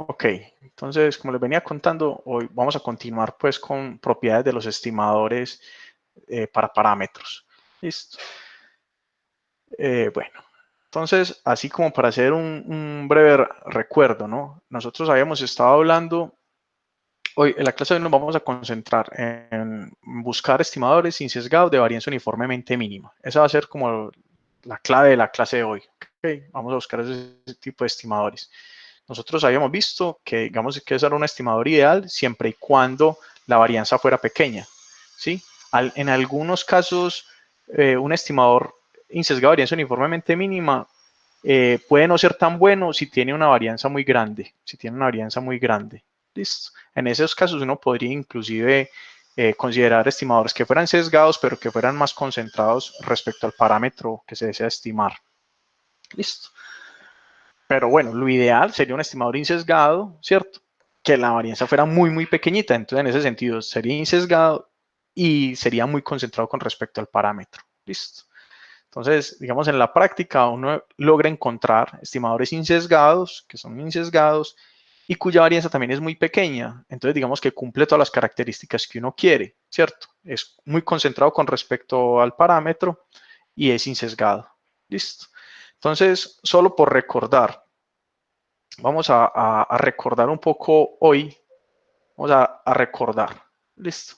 Ok, entonces, como les venía contando, hoy vamos a continuar pues con propiedades de los estimadores para parámetros. Listo. Bueno, entonces, así como para hacer un breve recuerdo, ¿no? Nosotros habíamos estado hablando, hoy en la clase de hoy nos vamos a concentrar en buscar estimadores sin sesgado de varianza uniformemente mínima. Esa va a ser como la clave de la clase de hoy. Okay, vamos a buscar ese tipo de estimadores. Nosotros habíamos visto que, digamos, que ese era un estimador ideal siempre y cuando la varianza fuera pequeña, ¿sí? En algunos casos, un estimador insesgado de varianza uniformemente mínima puede no ser tan bueno si tiene una varianza muy grande, Listo. En esos casos uno podría inclusive considerar estimadores que fueran sesgados, pero que fueran más concentrados respecto al parámetro que se desea estimar. Listo. Pero bueno, lo ideal sería un estimador insesgado, ¿cierto? Que la varianza fuera muy pequeñita. Entonces, en ese sentido, sería insesgado y sería muy concentrado con respecto al parámetro. Listo. Entonces, digamos, en la práctica uno logra encontrar estimadores insesgados, que son insesgados, y cuya varianza también es muy pequeña. Entonces, digamos que cumple todas las características que uno quiere, ¿cierto? Es muy concentrado con respecto al parámetro y es insesgado. Listo. Entonces, solo por recordar, vamos a recordar un poco hoy, vamos a recordar, listo.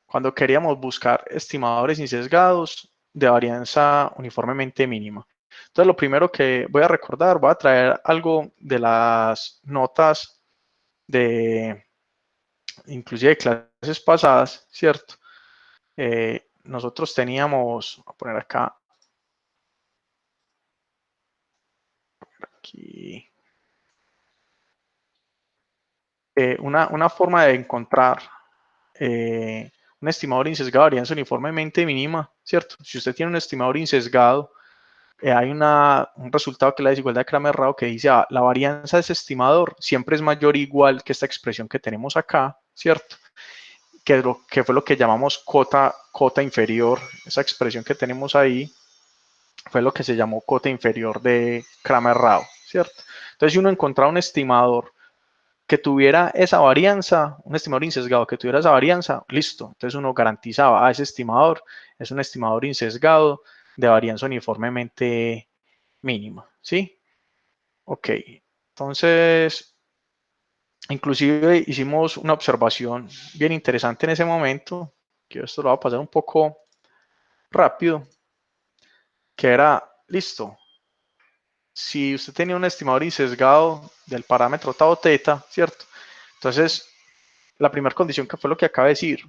Cuando queríamos buscar estimadores insesgados de varianza uniformemente mínima. Entonces, lo primero que voy a recordar, voy a traer algo de las notas de, inclusive de clases pasadas, ¿cierto? Nosotros teníamos, voy a poner acá, aquí, una forma de encontrar un estimador insesgado de varianza uniformemente mínima, ¿cierto? Si usted tiene un estimador insesgado, hay un resultado que es la desigualdad de Kramer-Rao que dice, la varianza de ese estimador siempre es mayor o igual que esta expresión que tenemos acá, ¿cierto? Que fue lo que llamamos cota inferior, esa expresión que tenemos ahí, fue lo que se llamó cota inferior de Kramer-Rao, ¿cierto? Entonces, si uno encontraba un estimador que tuviera esa varianza, un estimador insesgado que tuviera esa varianza, listo. Entonces uno garantizaba, ese estimador es un estimador insesgado de varianza uniformemente mínima, ¿sí? Ok, entonces, inclusive hicimos una observación bien interesante en ese momento, que esto lo va a pasar un poco rápido, que era, listo, si usted tenía un estimador insesgado del parámetro tau o teta, ¿cierto? Entonces, la primera condición que fue lo que acaba de decir,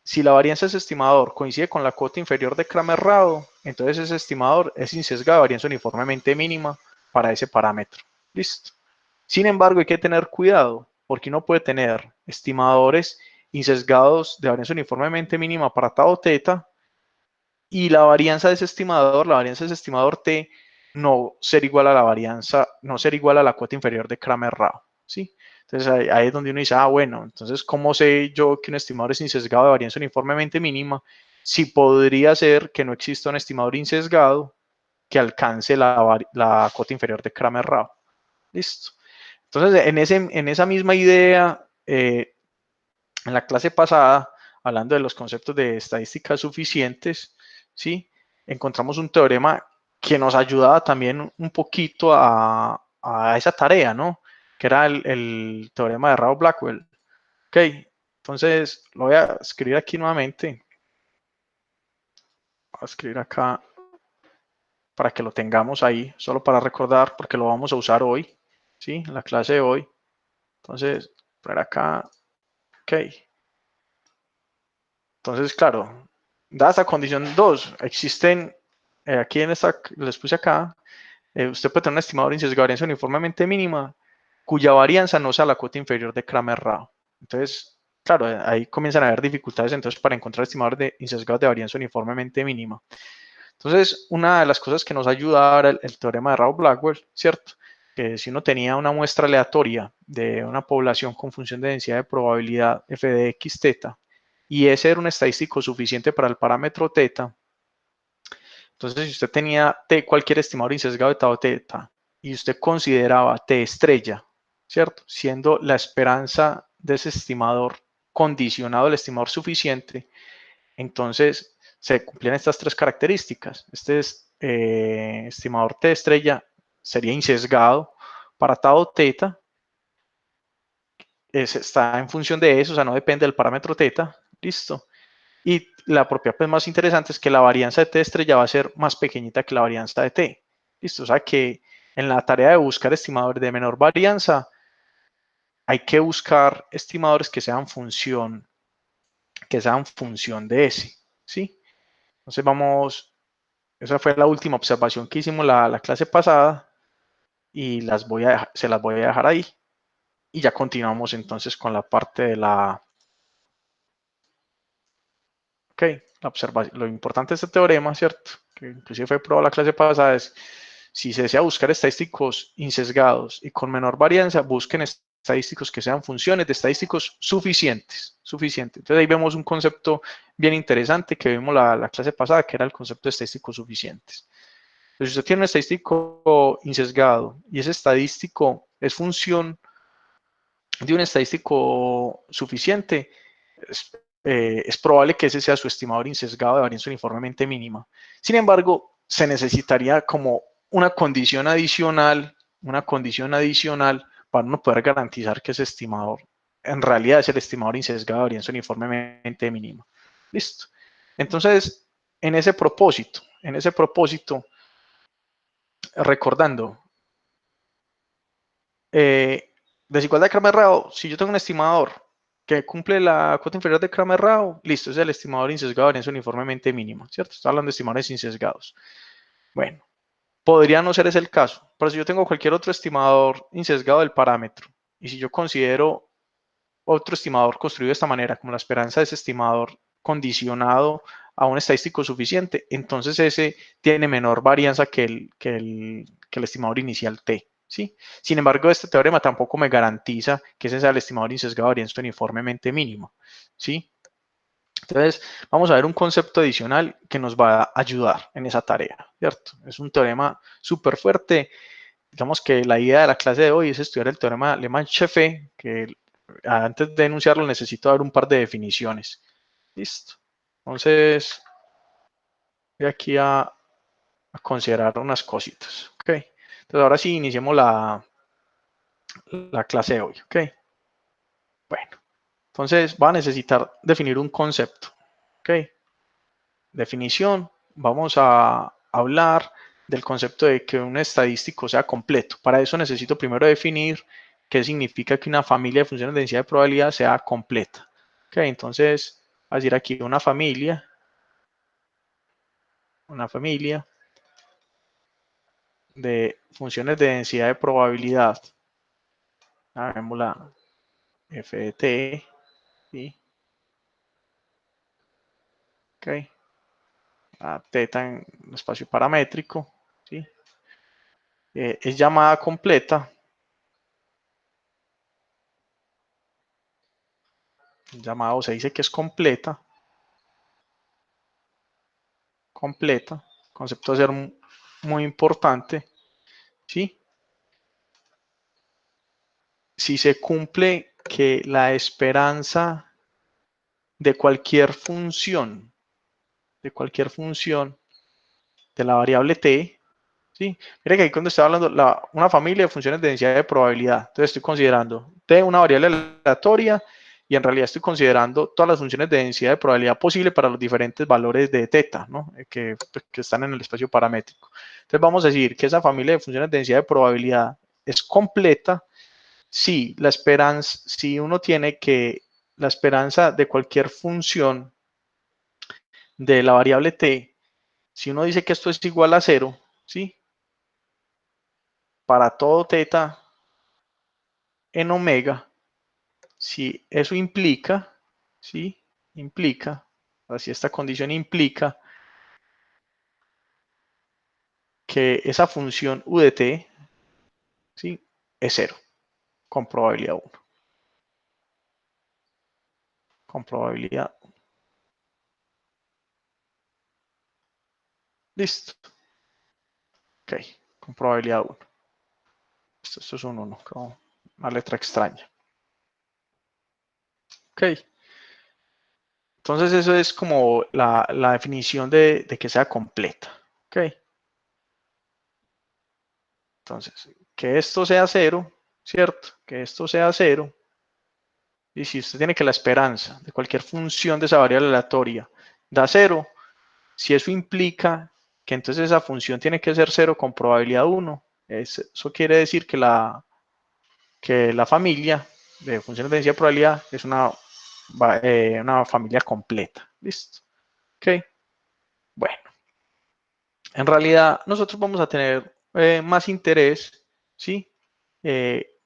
si la varianza de ese estimador coincide con la cota inferior de Kramer-Rao, entonces ese estimador es insesgado de varianza uniformemente mínima para ese parámetro. Listo. Sin embargo, hay que tener cuidado, porque uno puede tener estimadores insesgados de varianza uniformemente mínima para tau o teta, y la varianza de ese estimador, la varianza de ese estimador T, no ser igual a la varianza, no ser igual a la cuota inferior de Kramer-Rao, ¿sí? Entonces ahí es donde uno dice, bueno, entonces, ¿cómo sé yo que un estimador es insesgado de varianza uniformemente mínima? Si podría ser que no exista un estimador insesgado que alcance la cuota inferior de Kramer-Rao. Listo. Entonces, en esa misma idea, en la clase pasada, hablando de los conceptos de estadísticas suficientes, ¿sí? Encontramos un teorema que nos ayudaba también un poquito a esa tarea, ¿no? Que era el teorema de Rao-Blackwell. Ok, entonces lo voy a escribir aquí nuevamente. Voy a escribir acá para que lo tengamos ahí, solo para recordar, porque lo vamos a usar hoy, ¿sí? En la clase de hoy. Entonces, poner acá, ok. Entonces, claro, dada esta condición 2, existen, aquí en esta, les puse acá, usted puede tener un estimador insesgado de varianza uniformemente mínima, cuya varianza no sea la cuota inferior de Kramer-Rao. Entonces, claro, ahí comienzan a haber dificultades entonces para encontrar estimadores de insesgados de varianza uniformemente mínima. Entonces, una de las cosas que nos ayuda era el teorema de Rao-Blackwell, ¿cierto? Que si uno tenía una muestra aleatoria de una población con función de densidad de probabilidad f de x teta, y ese era un estadístico suficiente para el parámetro teta, entonces si usted tenía t, cualquier estimador insesgado de tau teta y usted consideraba t estrella, ¿cierto? Siendo la esperanza de ese estimador condicionado al estimador suficiente, entonces se cumplían estas tres características. Este es, estimador T estrella sería insesgado para tau teta, está en función de eso, o sea, no depende del parámetro teta, listo. Y la propiedad pues, más interesante es que la varianza de T estrella va a ser más pequeñita que la varianza de T, listo. O sea que en la tarea de buscar estimadores de menor varianza, hay que buscar estimadores que sean función de S, ¿sí? Entonces vamos, esa fue la última observación que hicimos la clase pasada y se las voy a dejar ahí. Y ya continuamos entonces con la parte de ok, la observación. Lo importante de este teorema, ¿cierto? Que inclusive fue probado la clase pasada, es si se desea buscar estadísticos insesgados y con menor varianza, busquen estadísticos que sean funciones de estadísticos suficientes. Entonces ahí vemos un concepto bien interesante que vimos la clase pasada, que era el concepto de estadísticos suficientes. Entonces, si usted tiene un estadístico insesgado y ese estadístico es función de un estadístico suficiente, es probable que ese sea su estimador insesgado de varianza uniformemente mínima. Sin embargo, se necesitaría como una condición adicional para no poder garantizar que ese estimador en realidad es el estimador insesgado de varianza uniformemente mínima. Listo. Entonces, en ese propósito, recordando, desigualdad de Kramer-Rao, si yo tengo un estimador que cumple la cuota inferior de Kramer-Rao, listo, es el estimador insesgado de varianza uniformemente mínima, ¿cierto? Estoy hablando de estimadores insesgados. Bueno, podría no ser ese el caso, pero si yo tengo cualquier otro estimador insesgado del parámetro, y si yo considero otro estimador construido de esta manera, como la esperanza de ese estimador condicionado a un estadístico suficiente, entonces ese tiene menor varianza que el estimador inicial T. ¿Sí? Sin embargo, este teorema tampoco me garantiza que ese sea el estimador insesgado de varianza uniformemente mínimo. ¿Sí? Entonces, vamos a ver un concepto adicional que nos va a ayudar en esa tarea, ¿cierto? Es un teorema súper fuerte. Digamos que la idea de la clase de hoy es estudiar el teorema Lehmann-Scheffé, que antes de enunciarlo necesito dar un par de definiciones. Listo. Entonces, voy aquí a considerar unas cositas. Ok. Entonces, ahora sí, iniciemos la clase de hoy. Ok. Bueno, entonces va a necesitar definir un concepto. Ok. Definición. Vamos a hablar del concepto de que un estadístico sea completo. Para eso necesito primero definir qué significa que una familia de funciones de densidad de probabilidad sea completa. Ok, entonces, voy a decir aquí una familia de funciones de densidad de probabilidad. Llamémosla f de t. ¿Sí? Ok, a teta en espacio paramétrico. ¿Sí? Es llamada completa. Llamada, o se dice que es completa. Concepto de ser muy importante. ¿Sí? Si se cumple que la esperanza de cualquier función de la variable t, ¿sí? Mira que ahí cuando estoy hablando una familia de funciones de densidad de probabilidad, entonces estoy considerando t una variable aleatoria y en realidad estoy considerando todas las funciones de densidad de probabilidad posible para los diferentes valores de teta, ¿no? que están en el espacio paramétrico. Entonces vamos a decir que esa familia de funciones de densidad de probabilidad es completa si uno tiene que la esperanza de cualquier función de la variable t, si uno dice que esto es igual a 0, ¿sí? Para todo teta en omega, si eso implica, ¿sí? Así esta condición implica que esa función u de t, ¿sí? Es 0, con probabilidad 1. Con probabilidad 1. Listo. Ok, con probabilidad 1. Esto es un 1. una letra extraña. Ok. Entonces eso es como la definición de que sea completa. Ok. Entonces, que esto sea cero, ¿cierto? Que esto sea cero. Y si usted tiene que la esperanza de cualquier función de esa variable aleatoria da cero, si eso implica que entonces esa función tiene que ser cero con probabilidad 1, eso quiere decir que la familia de funciones de densidad de probabilidad es una familia completa. ¿Listo? Ok. Bueno, en realidad nosotros vamos a tener más interés, ¿sí?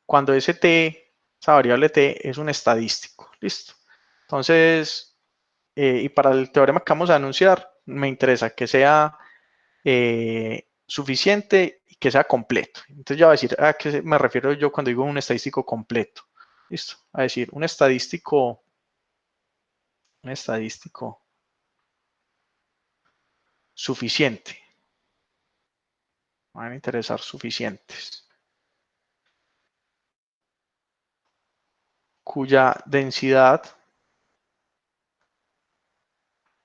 Cuando ese t, esa variable t, es un estadístico. ¿Listo? Entonces, y para el teorema que vamos a anunciar, me interesa que sea suficiente y que sea completo. Entonces ya voy a decir, ¿a qué me refiero yo cuando digo un estadístico completo? Listo, a decir, un estadístico suficiente. Me van a interesar suficientes. Cuya densidad,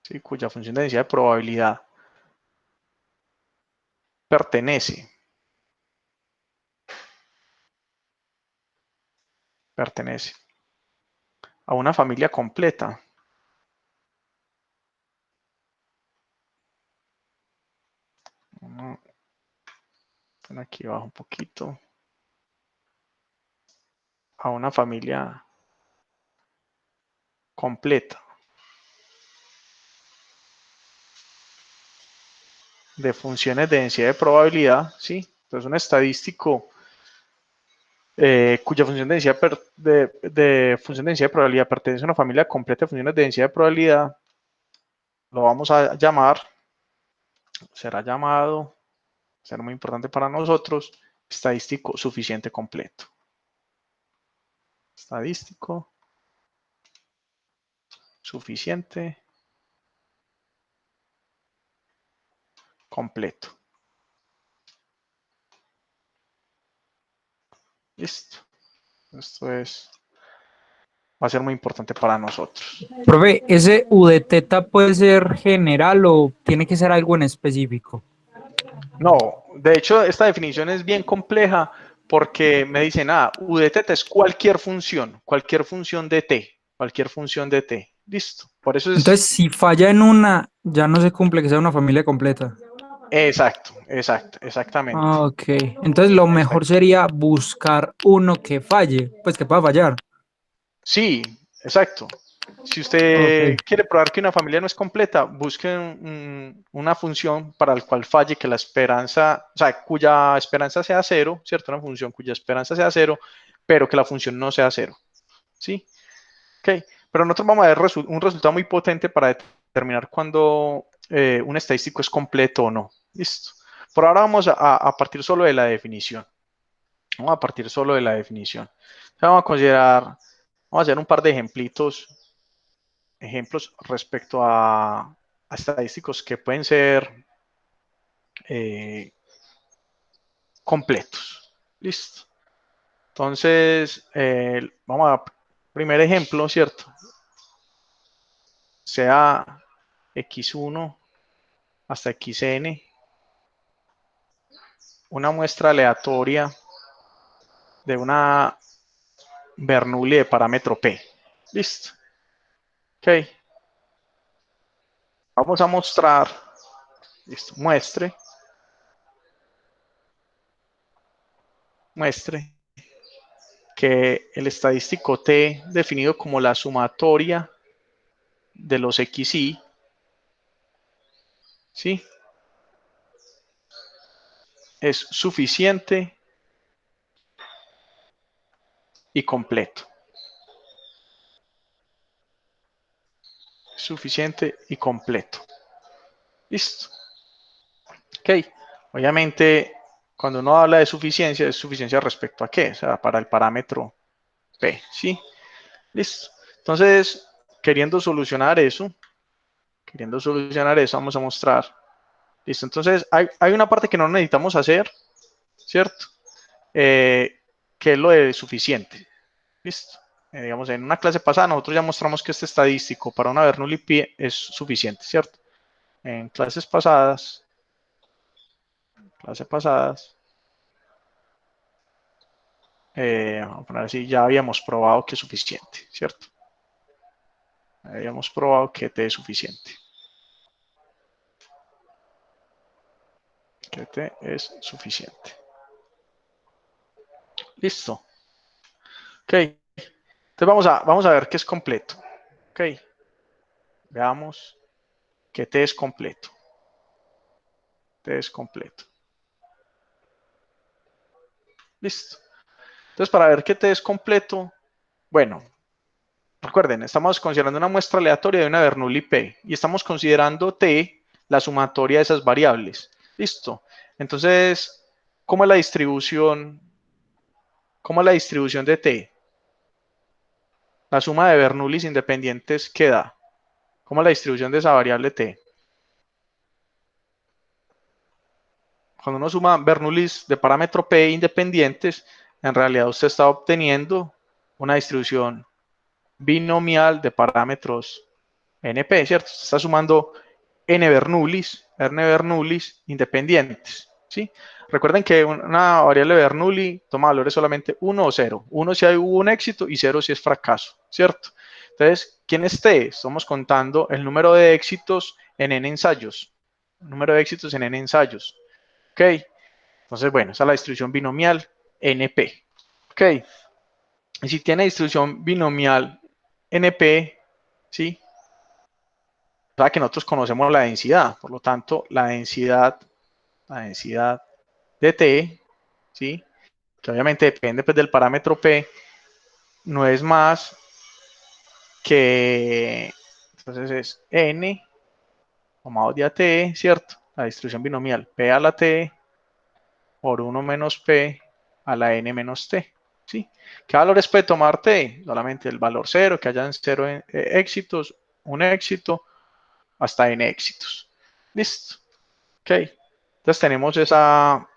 ¿sí? Cuya función de densidad de probabilidad pertenece a una familia completa. Aquí abajo un poquito. A una familia completa de funciones de densidad de probabilidad, ¿sí? Entonces un estadístico cuya función de densidad función de densidad de probabilidad pertenece a una familia completa de funciones de densidad de probabilidad, lo vamos a llamar, será muy importante para nosotros, estadístico suficiente completo. Estadístico suficiente completo. Listo. Esto va a ser muy importante para nosotros. Profe, ¿ese U de teta puede ser general o tiene que ser algo en específico? No, de hecho, esta definición es bien compleja porque me dicen, U de teta es cualquier función de t, cualquier función de t. Listo. Por eso es Entonces, si falla en una, ya no se cumple que sea una familia completa. exactamente. Ah, ok. Entonces, lo mejor Exacto. sería buscar uno que falle, pues que pueda fallar. Sí, exacto. Si Ok. usted quiere probar que una familia no es completa, busque una función para la cual falle que la esperanza, o sea, cuya esperanza sea cero, ¿cierto? Una función cuya esperanza sea cero, pero que la función no sea cero. ¿Sí? Ok. Pero nosotros vamos a ver un resultado muy potente para determinar cuando un estadístico es completo o no. Listo. Por ahora vamos a partir solo de la definición. Vamos a partir solo de la definición. Vamos a considerar, vamos a hacer un par de ejemplos respecto a estadísticos que pueden ser eh, completos. Listo. Entonces, vamos a primer ejemplo, ¿cierto? Sea x1 hasta xn, una muestra aleatoria de una Bernoulli de parámetro P. Listo. Ok. Vamos a mostrar, listo, muestre que el estadístico T definido como la sumatoria de los xi, ¿sí? Es suficiente y completo. Suficiente y completo. Listo. Ok. Obviamente, cuando uno habla de suficiencia, es suficiencia respecto a qué? O sea, para el parámetro P, ¿sí? Listo. Entonces, queriendo solucionar eso, vamos a mostrar. Listo. Entonces, hay una parte que no necesitamos hacer, ¿cierto? Que ¿qué es lo de suficiente? ¿Listo? Digamos, en una clase pasada nosotros ya mostramos que este estadístico para una Bernoulli Pi es suficiente, ¿cierto? En clases pasadas, vamos a poner así, ya habíamos probado que es suficiente, ¿cierto? Habíamos probado que T es suficiente. Que T es suficiente. Listo. Ok. Entonces vamos a ver qué es completo. Ok. Veamos que T es completo. T es completo. Listo. Entonces, para ver que T es completo, bueno, recuerden, estamos considerando una muestra aleatoria de una Bernoulli P y estamos considerando T la sumatoria de esas variables. Listo. Entonces, ¿cómo es la distribución? ¿Cómo es la distribución de T? La suma de Bernoullis independientes que da. ¿Cómo es la distribución de esa variable T? Cuando uno suma Bernoullis de parámetro P independientes, en realidad usted está obteniendo una distribución binomial de parámetros NP, ¿cierto? Usted está sumando N Bernoullis independientes, ¿sí? Recuerden que una variable Bernoulli toma valores solamente 1 o 0. 1 si hay hubo un éxito y 0 si es fracaso, ¿cierto? Entonces, ¿quién es T? Estamos contando el número de éxitos en N ensayos. El número de éxitos en N ensayos. ¿Ok? Entonces, bueno, esa es la distribución binomial NP. ¿Ok? Y si tiene distribución binomial NP, ¿sí? O sea que nosotros conocemos la densidad, por lo tanto, la densidad de T, ¿sí? Que obviamente depende pues, del parámetro P, no es más que, entonces es N, tomado de AT, ¿cierto? La distribución binomial P a la T por 1 menos P a la N menos T, ¿sí? ¿Qué valores puede tomar T? Solamente el valor 0, que hayan 0 éxitos, un éxito, hasta N éxitos. Listo. Ok. Entonces tenemos esa,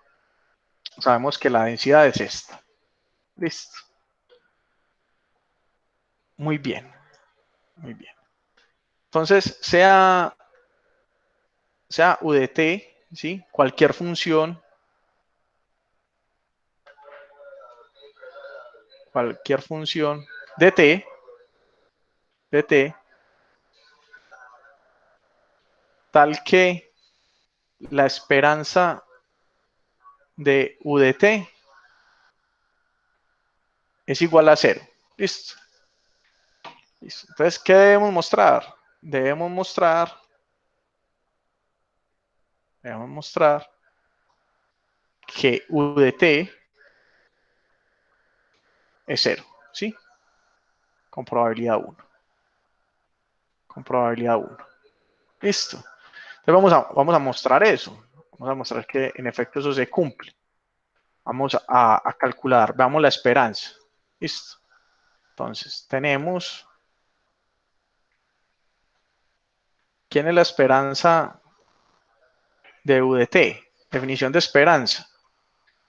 sabemos que la densidad es esta. Listo. Muy bien. Muy bien. Entonces, sea UDT, ¿sí? Cualquier función de t, tal que la esperanza de UDT es igual a 0. Listo. Listo. Entonces, ¿qué debemos mostrar? Debemos mostrar que UDT es 0, ¿sí? Con probabilidad 1. Con probabilidad 1. Listo. Entonces vamos a mostrar eso. Vamos a mostrar que en efecto eso se cumple. Vamos a calcular. Veamos la esperanza. Listo. Entonces tenemos. ¿Quién es la esperanza de UDT? Definición de esperanza.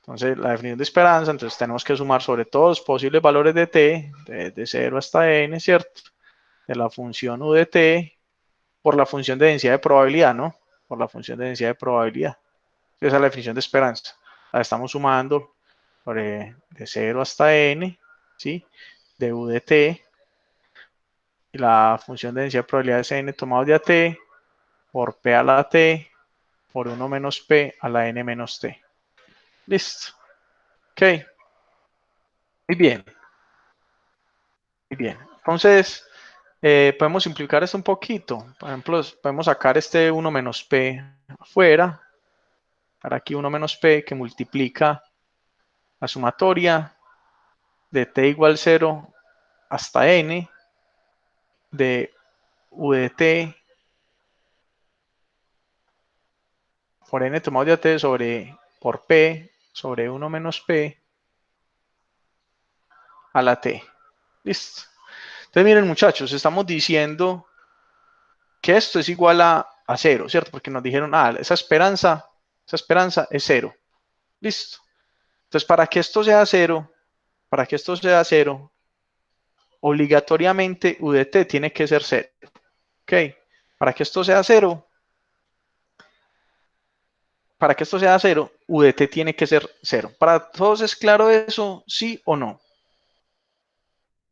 Entonces la definición de esperanza, entonces tenemos que sumar sobre todos los posibles valores de t, desde 0 hasta n, ¿cierto? De la función UDT por la función de densidad de probabilidad, ¿no? Por la función de densidad de probabilidad. Esa es la definición de esperanza. La estamos sumando de 0 hasta n, ¿sí? De UDT. Y la función de densidad de probabilidad es n tomado de AT por P a la T por 1 menos P a la N menos T. Listo. Ok. Muy bien. Muy bien. Entonces, podemos simplificar esto un poquito. Por ejemplo, podemos sacar este 1 menos P afuera. Para aquí 1 menos P que multiplica la sumatoria de T igual 0 hasta N de U de T por N tomado de AT sobre por P sobre 1 menos P a la T. Listo. Entonces miren muchachos, estamos diciendo que esto es igual a 0, ¿cierto? Porque nos dijeron, esa esperanza es 0. Listo. Entonces para que esto sea 0, para que esto sea 0, obligatoriamente U de t tiene que ser 0. ¿Ok? Para que esto sea 0, U de t tiene que ser 0. ¿Para todos es claro eso? ¿Sí o no?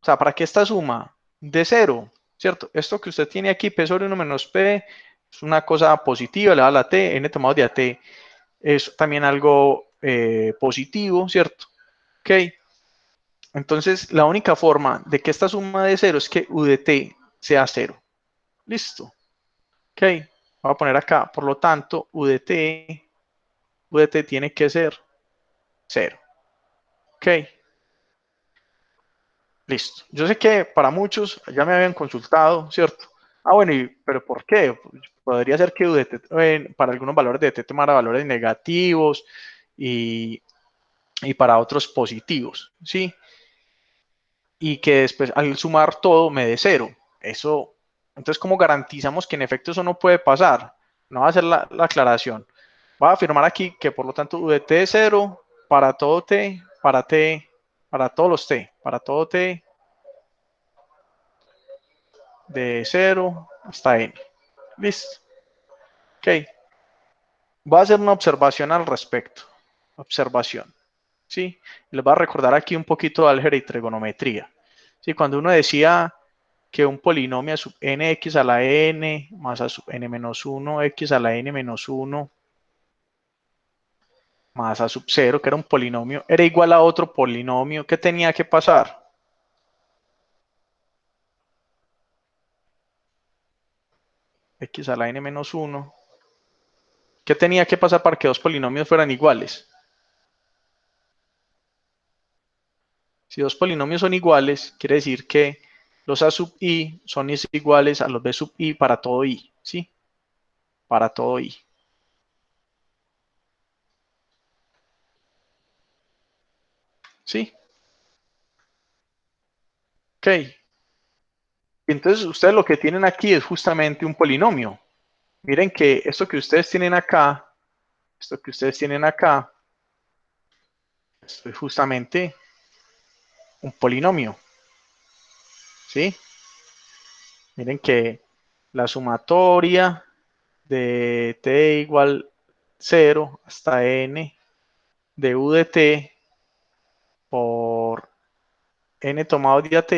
O sea, para que esta suma de 0, ¿cierto? Esto que usted tiene aquí, P sobre 1 menos P, es una cosa positiva, le da la T, N tomado de AT es también algo positivo, ¿cierto? Ok. Entonces, la única forma de que esta suma de 0 es que U de T sea 0. Listo. Ok. Voy a poner acá, por lo tanto, U de T tiene que ser 0. Ok. Listo. Yo sé que para muchos ya me habían consultado, ¿cierto? Ah, bueno, ¿pero por qué? Podría ser que UDT, para algunos valores de T tomara valores negativos y, y para otros positivos, ¿sí? Y que después al sumar todo me dé 0. Eso, entonces, ¿cómo garantizamos que en efecto eso no puede pasar? No va a hacer la aclaración. Voy a afirmar aquí que por lo tanto UDT es 0 para todo T, para todos los T, para todo T de 0 hasta n. Listo. Ok. Voy a hacer una observación al respecto. Observación. ¿Sí? Les voy a recordar aquí un poquito de álgebra y trigonometría. ¿Sí? Cuando uno decía que un polinomio a sub nx a la n más a sub n menos 1 x a la n menos 1 más a sub 0, que era un polinomio, era igual a otro polinomio, ¿qué tenía que pasar? X a la n menos 1. ¿Qué tenía que pasar para que dos polinomios fueran iguales? Si dos polinomios son iguales, quiere decir que los a sub i son iguales a los b sub i para todo i, ¿sí? Para todo i. ¿Sí? Ok. Entonces ustedes lo que tienen aquí es justamente un polinomio. Miren que esto que ustedes tienen acá, esto es justamente un polinomio. ¿Sí? Miren que la sumatoria de t igual 0 hasta n de u de t por n tomado de at,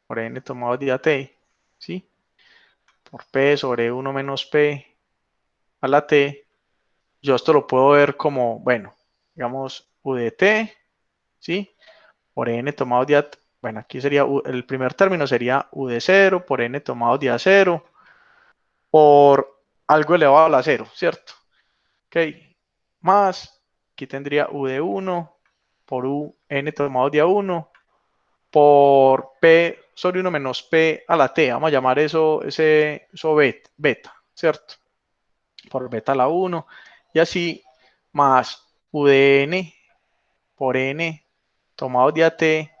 por n tomado de at, ¿sí? Por p sobre 1 menos p a la t, yo esto lo puedo ver como, bueno, digamos u de t, ¿sí? Por n tomado de at, bueno, aquí sería, el primer término sería u de 0 por n tomado de a 0 por algo elevado a la 0, ¿cierto? Ok, más, aquí tendría u de 1 por u n tomado de a 1 por p sobre 1 menos p a la t, vamos a llamar eso beta, ¿cierto? Por beta a la 1 y así más u de n por n tomado de a t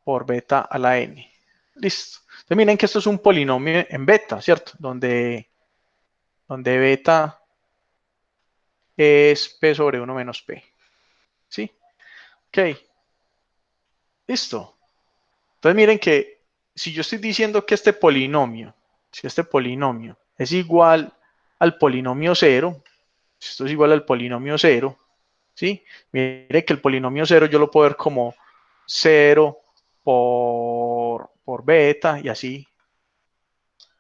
por beta a la n. Listo. Entonces miren que esto es un polinomio en beta, ¿cierto? Donde beta es p sobre 1 menos p. ¿Sí? Ok. Listo. Entonces miren que si yo estoy diciendo que si este polinomio es igual al polinomio 0, si esto es igual al polinomio 0, ¿sí? Mire que el polinomio 0 yo lo puedo ver como 0 por beta y así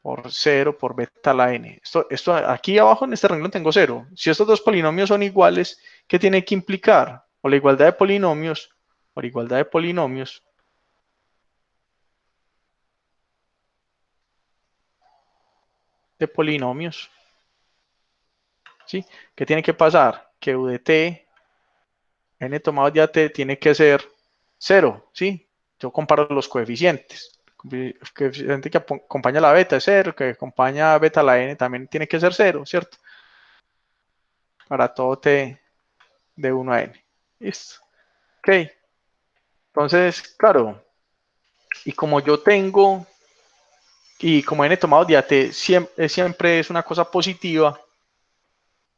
por 0 por beta a la n. Esto aquí abajo en este renglón tengo 0. Si estos dos polinomios son iguales, ¿qué tiene que implicar? O la igualdad de polinomios, por igualdad de polinomios, ¿sí? ¿Qué tiene que pasar? Que u de t, n tomado de at, tiene que ser 0, ¿sí? Yo comparo los coeficientes. El coeficiente que acompaña a la beta es 0, que acompaña a beta a la n también tiene que ser 0, ¿cierto? Para todo t de 1 a n. Listo. Ok. Entonces, claro, y como yo tengo, y como n tomado de at siempre es una cosa positiva,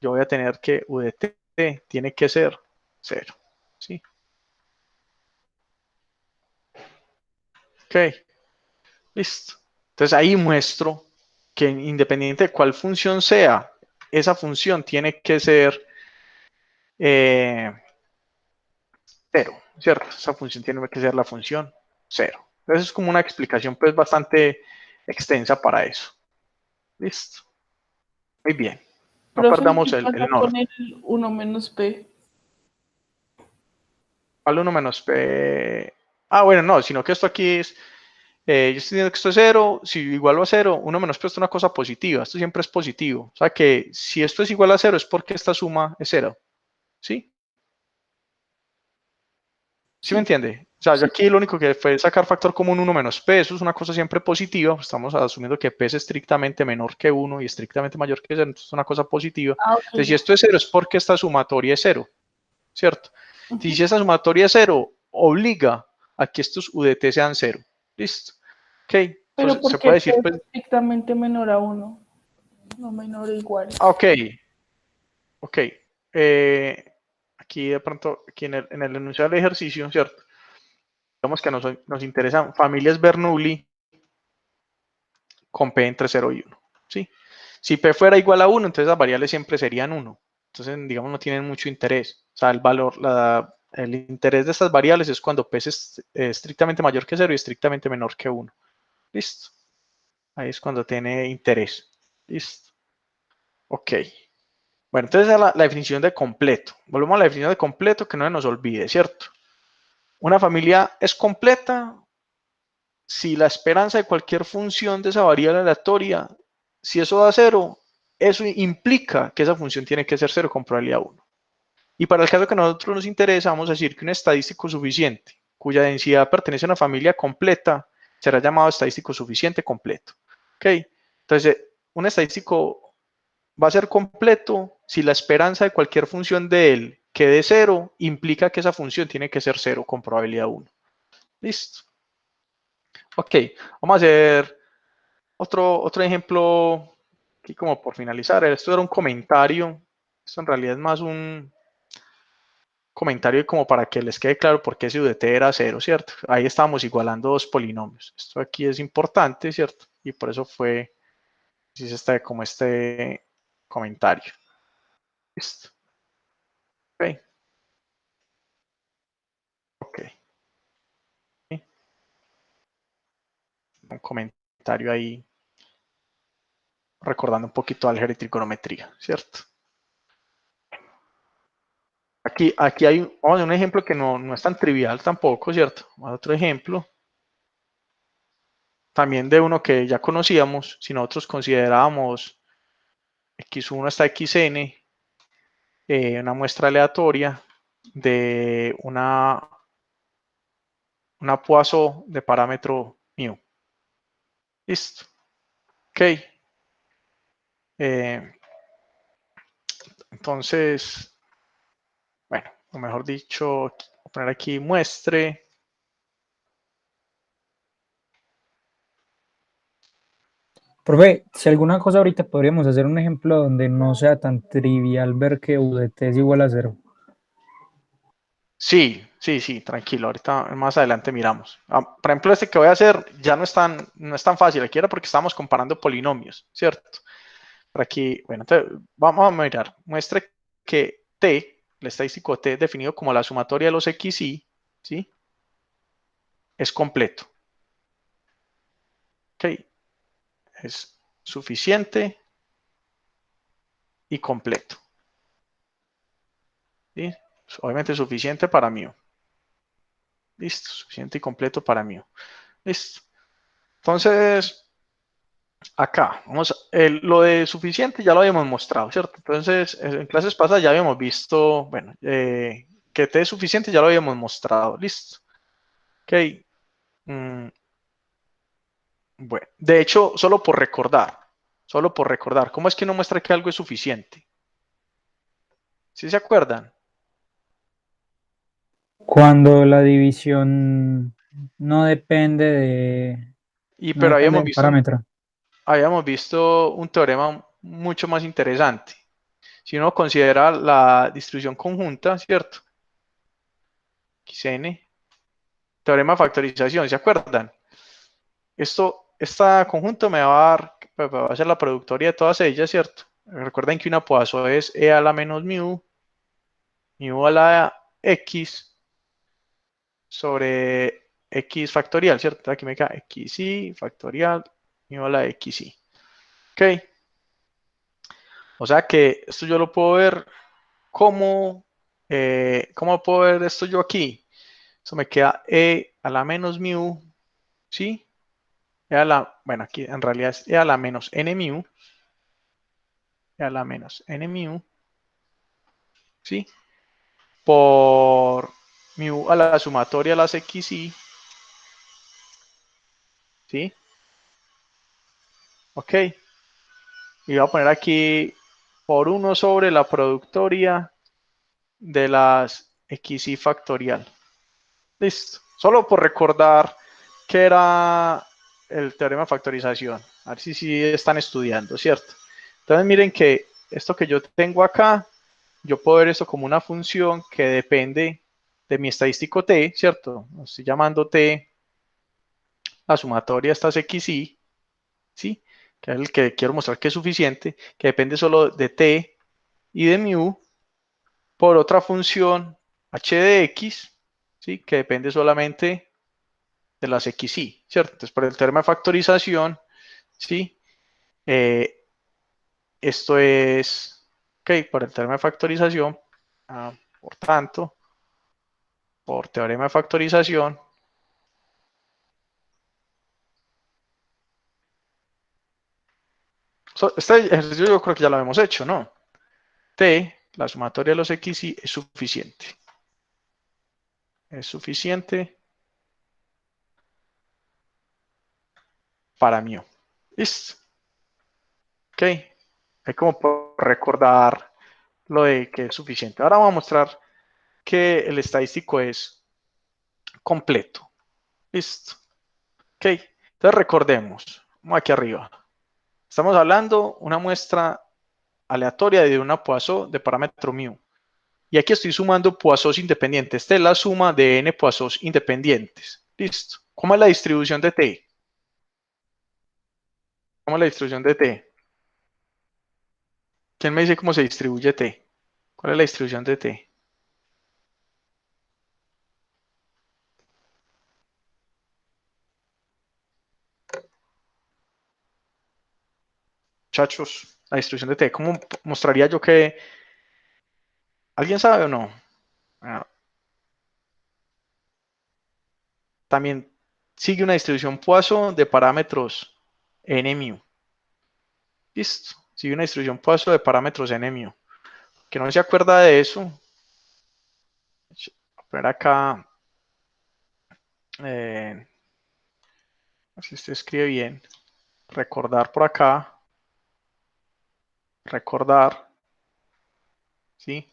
yo voy a tener que u de t t tiene que ser 0. ¿Sí? Ok, listo. Entonces ahí muestro que independiente de cuál función sea, esa función tiene que ser 0, ¿cierto? Esa función tiene que ser la función 0. Entonces es como una explicación pues bastante extensa para eso. Listo. Muy bien. No Profe, perdamos ¿qué el pasa con norte. el uno menos P? ¿Cuál 1 menos p? Ah, bueno, no, sino que esto aquí es, yo estoy diciendo que esto es 0, si igual a 0, 1 menos p es una cosa positiva, esto siempre es positivo. O sea que si esto es igual a 0 es porque esta suma es 0. ¿Sí? ¿Sí me Sí, entiende? O sea, yo sí. aquí lo único que fue sacar factor común 1 menos p, eso es una cosa siempre positiva, estamos asumiendo que p es estrictamente menor que 1 y estrictamente mayor que 0, entonces es una cosa positiva. Ah, ok, Entonces si ya. esto es 0 es porque esta sumatoria es 0, ¿cierto? Si Ujú. esa sumatoria es 0, obliga a que estos UDT sean 0. ¿Listo? Ok, Pero entonces ¿por se qué puede P decir, es pues, estrictamente menor a uno? No menor o igual. ok, ok. Aquí de pronto, aquí en el enunciado del ejercicio, ¿cierto? Digamos que nos interesan familias Bernoulli con P entre 0 y 1. ¿Sí? Si P fuera igual a 1, entonces las variables siempre serían 1. Entonces, digamos, no tienen mucho interés. O sea, el valor, el interés de estas variables es cuando P es estrictamente mayor que 0 y estrictamente menor que 1. ¿Listo? Ahí es cuando tiene interés. ¿Listo? Ok. Bueno, entonces la definición de completo. Volvemos a la definición de completo que no se nos olvide, ¿cierto? Una familia es completa si la esperanza de cualquier función de esa variable aleatoria, si eso da 0, eso implica que esa función tiene que ser 0 con probabilidad 1. Y para el caso que a nosotros nos interesa, vamos a decir que un estadístico suficiente, cuya densidad pertenece a una familia completa, será llamado estadístico suficiente completo. ¿Ok? Entonces, un estadístico va a ser completo si la esperanza de cualquier función de él quede 0, implica que esa función tiene que ser 0 con probabilidad 1. Listo. Ok, vamos a hacer otro ejemplo, aquí como por finalizar. Esto era un comentario. Esto en realidad es más un comentario como para que les quede claro por qué ese UDT era 0, ¿cierto? Ahí estábamos igualando dos polinomios. Esto aquí es importante, ¿cierto? Y por eso fue, si se está como este comentario. Listo. Ok. Ok. Un comentario ahí recordando un poquito álgebra y trigonometría, ¿cierto? Aquí hay vamos a un ejemplo que no es tan trivial tampoco, ¿cierto? Otro ejemplo, también de uno que ya conocíamos, si nosotros considerábamos x1 hasta xn, una muestra aleatoria de una Poisson de parámetro mu. Listo. Ok. Eh, entonces, bueno, o mejor dicho, voy a poner aquí muestre. Profe, si alguna cosa ahorita podríamos hacer un ejemplo donde no sea tan trivial ver que UDT es igual a 0. Sí, sí, sí, tranquilo. Ahorita más adelante miramos. Por ejemplo, este que voy a hacer ya no es tan fácil. Aquí era porque estamos comparando polinomios, ¿cierto? Por aquí, bueno, entonces vamos a mirar. Muestre que t, el estadístico t definido como la sumatoria de los xy, ¿sí? Es completo. Ok, es suficiente y completo. ¿Sí? Obviamente suficiente para mí. Listo, suficiente y completo para mí. Listo. Entonces, acá, lo de suficiente ya lo habíamos mostrado, ¿cierto? Entonces, en clases pasadas ya habíamos visto, bueno, que T es suficiente ya lo habíamos mostrado, listo. Ok. mm, bueno, de hecho, solo por recordar, ¿cómo es que uno muestra que algo es suficiente? ¿Sí se acuerdan? Cuando la división no depende de, Y no pero depende habíamos del visto, parámetro. habíamos visto un teorema mucho más interesante. Si uno considera la distribución conjunta, ¿cierto? Xn, teorema de factorización, ¿se acuerdan? Esta conjunto me va a dar, va a ser la productoria de todas ellas, ¿cierto? Recuerden que una Poisson es E a la menos mu, mu a la x sobre x factorial, ¿cierto? Aquí me queda xi factorial, mu a la xi. Ok. O sea que esto yo lo puedo ver como, ¿cómo puedo ver esto yo aquí? Esto me queda E a la menos mu, ¿sí? E a la, bueno, aquí en realidad es E a la menos n mu, E a la menos n mu, ¿sí? Por mu a la sumatoria de las xi, ¿sí? Ok. Y voy a poner aquí por 1 sobre la productoria de las xi factorial. Listo. Solo por recordar que era el teorema de factorización. A ver si sí están estudiando, ¿cierto? Entonces miren que esto que yo tengo acá, yo puedo ver esto como una función que depende de mi estadístico t, ¿cierto? Estoy llamando t la sumatoria de estas xi, ¿sí? Que es el que quiero mostrar que es suficiente, que depende solo de t y de mu, por otra función h de x, ¿sí? Que depende solamente de las xi, ¿cierto? Entonces, por el teorema de factorización, ¿sí? Esto es, ok, por el teorema de factorización, por tanto, por teorema de factorización, este ejercicio yo creo que ya lo hemos hecho, ¿no? T, la sumatoria de los xi, es suficiente. Es suficiente para mí. Listo. Ok. Hay como por recordar lo de que es suficiente. Ahora vamos a mostrar que el estadístico es completo. Listo. Ok. Entonces recordemos. Vamos aquí arriba. Estamos hablando una muestra aleatoria de una Poisson de parámetro mu. Y aquí estoy sumando Poissons independientes. Esta es la suma de n Poissons independientes. Listo. ¿Cómo es la distribución de t? ¿Cómo es la distribución de t? ¿Quién me dice cómo se distribuye t? ¿Cuál es la distribución de t? Muchachos, la distribución de t. ¿Cómo mostraría yo que... ¿Alguien sabe o no? Ah, también sigue una distribución Poisson de parámetros n mu. Listo. Sigue una distribución Poisson de parámetros n mu. Que no se acuerda de eso. Voy a poner acá. Si usted escribe bien. Recordar por acá. Recordar. ¿Sí?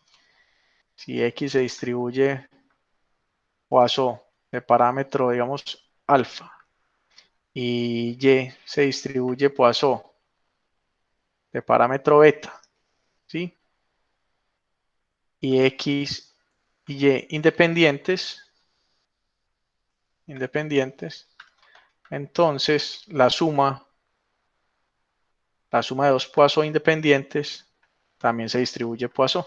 Si x se distribuye Poisson de parámetro, digamos, alfa. Y y se distribuye Poisson de parámetro beta. ¿Sí? Y x y y independientes, entonces la suma de dos Poisson independientes también se distribuye Poisson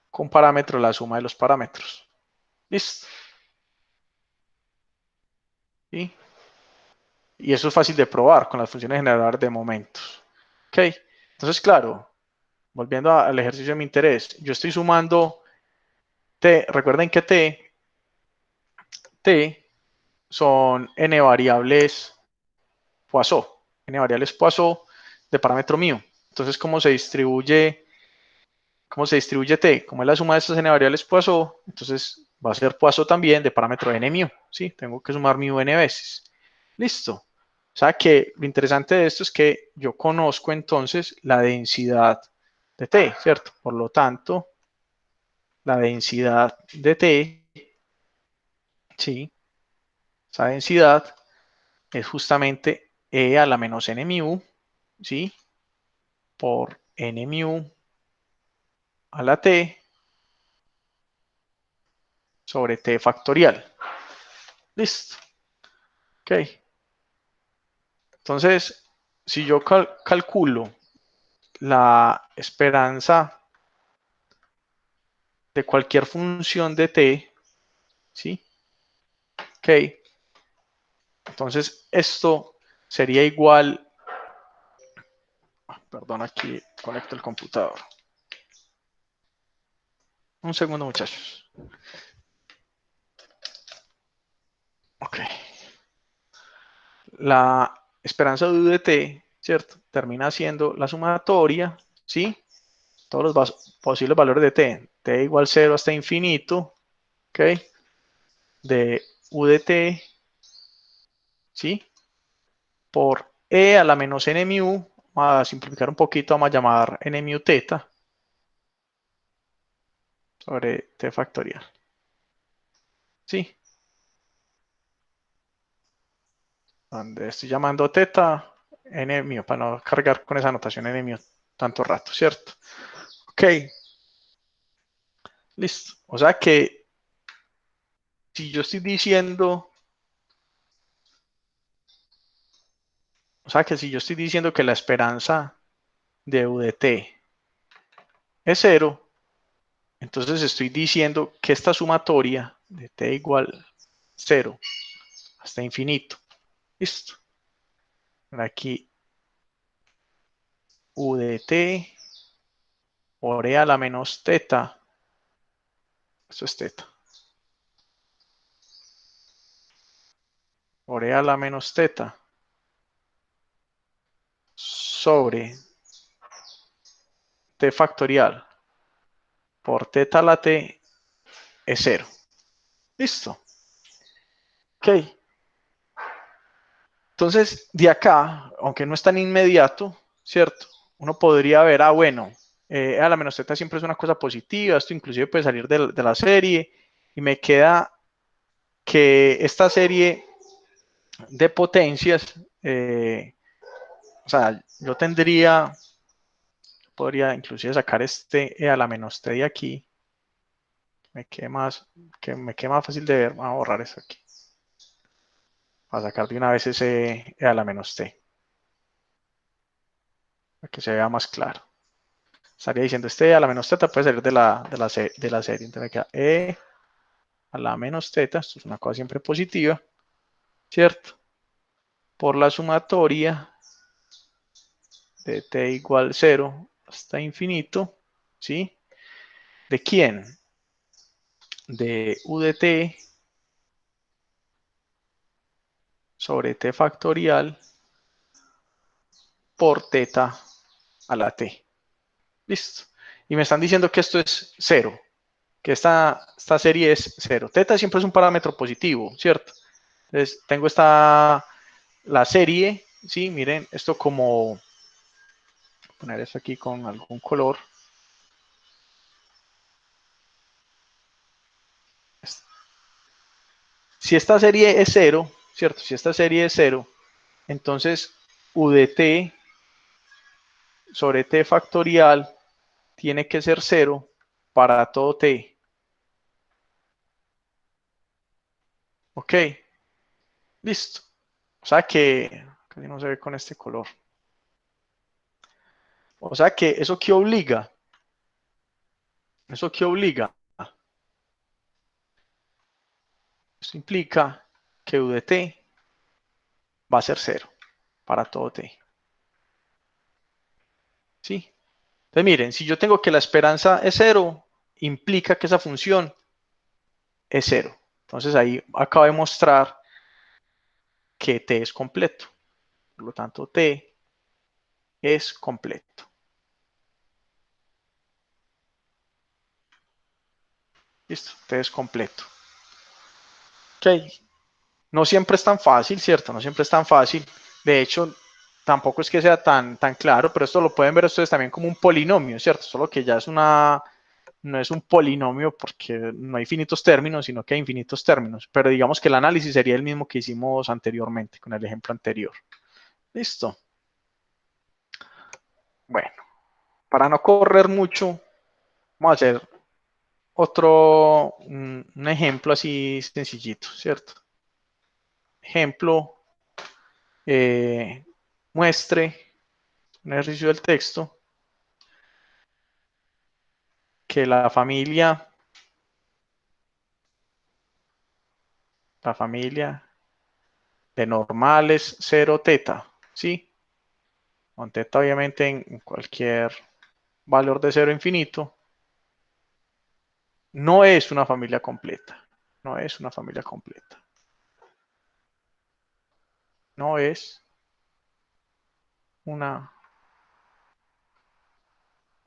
con parámetro la suma de los parámetros. ¿Listo? ¿Sí? Y eso es fácil de probar con las funciones generadoras de momentos. ¿Ok? Entonces, claro, volviendo al ejercicio de mi interés, yo estoy sumando t, recuerden que t son n variables Poisson, n variables Poisson de parámetro mío. Entonces, ¿cómo se distribuye t? Como es la suma de estas n variables Poisson, entonces va a ser Poisson también de parámetro n mu, ¿sí? Tengo que sumar mu n veces. Listo. O sea que lo interesante de esto es que yo conozco entonces la densidad de t, ¿cierto? Por lo tanto, la densidad de t, ¿sí? Esa densidad es justamente e a la menos n mu, ¿sí? Por n mu a la t sobre t factorial. Listo. Ok. Entonces, si yo calculo la esperanza de cualquier función de t, ¿sí? Ok. Entonces, esto sería igual. Perdón, aquí conecto el computador. Un segundo, muchachos. Ok. La esperanza de u de t, ¿cierto? Termina siendo la sumatoria, ¿sí? Todos los posibles valores de t igual 0 hasta infinito, ¿ok? De u de t, ¿sí? Por e a la menos n mu, a simplificar un poquito, vamos a llamar n mu teta sobre t factorial, ¿sí? Donde estoy llamando teta n mu, para no cargar con esa notación n mu tanto rato, ¿cierto? Ok, listo. O sea que si yo estoy diciendo, que la esperanza de u de t es 0, entonces estoy diciendo que esta sumatoria de t igual 0 hasta infinito. Listo. Aquí u de t por e a la menos teta. Esto es teta. Por e a la menos teta sobre t factorial por teta a la t es 0. Listo. Ok. Entonces, de acá, aunque no es tan inmediato, ¿cierto? Uno podría ver, bueno, a la menos teta siempre es una cosa positiva, esto inclusive puede salir de la serie, y me queda que esta serie de potencias, o sea, yo podría inclusive sacar este e a la menos t de aquí, que me quede más fácil de ver. Vamos a borrar esto aquí, para sacar de una vez ese e a la menos t, para que se vea más claro. Estaría diciendo este a la menos teta puede salir de la serie. Entonces me queda e a la menos teta, esto es una cosa siempre positiva, ¿cierto? Por la sumatoria de t igual 0 hasta infinito, ¿sí? ¿De quién? De u de t sobre t factorial por teta a la t. Listo. Y me están diciendo que esto es 0, que esta serie es 0. Teta siempre es un parámetro positivo, ¿cierto? Entonces tengo la serie, ¿sí? Miren, esto como, poner esto aquí con algún color. Si esta serie es 0, ¿cierto? Si esta serie es 0, entonces u de t sobre t factorial tiene que ser 0 para todo t. Ok, listo. O sea que, casi no se ve con este color. O sea que eso que obliga, eso implica que u de t va a ser 0 para todo t. ¿Sí? Entonces miren, si yo tengo que la esperanza es 0, implica que esa función es 0. Entonces ahí acabo de mostrar que t es completo. Por lo tanto, t es completo. Listo, t es completo. Ok. No siempre es tan fácil, ¿cierto? No siempre es tan fácil. De hecho, tampoco es que sea tan claro, pero esto lo pueden ver ustedes también como un polinomio, ¿cierto? Solo que ya no es un polinomio porque no hay finitos términos, sino que hay infinitos términos. Pero digamos que el análisis sería el mismo que hicimos anteriormente, con el ejemplo anterior. Listo. Bueno, para no correr mucho, vamos a hacer otro, un ejemplo así sencillito, ¿cierto? Ejemplo, muestre un ejercicio del texto que la familia de normales 0 teta, ¿sí? Con teta obviamente en cualquier valor de 0 infinito, no es una familia completa. No es una familia completa. No es una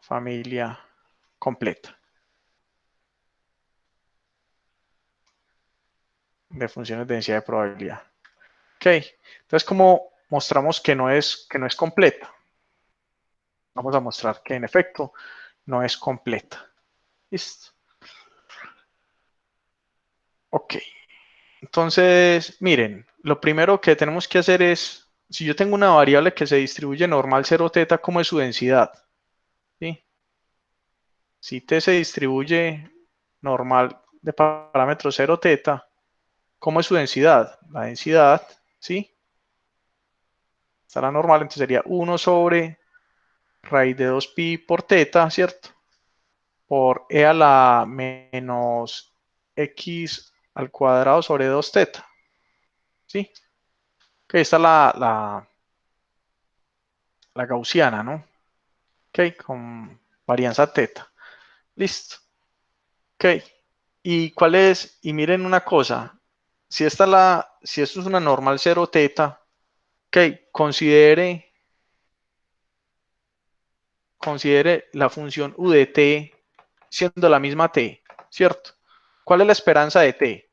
familia completa de funciones de densidad de probabilidad. Ok, entonces como mostramos que no es completa, vamos a mostrar que en efecto no es completa. Listo. Ok, entonces miren, lo primero que tenemos que hacer es, si yo tengo una variable que se distribuye normal 0 teta, ¿cómo es su densidad? ¿Sí? Si t se distribuye normal de parámetro 0 teta, ¿cómo es su densidad? La densidad, ¿sí? Está la normal, entonces sería 1 sobre raíz de 2pi por teta, ¿cierto? Por e a la menos x al cuadrado sobre 2 teta, ¿sí? Ok, esta es la gaussiana, ¿no? Ok, con varianza teta. Listo. Ok. ¿Y cuál es? Y miren una cosa. Si esto es una normal 0 teta, ok, considere la función u de t siendo la misma t, ¿cierto? ¿Cuál es la esperanza de t?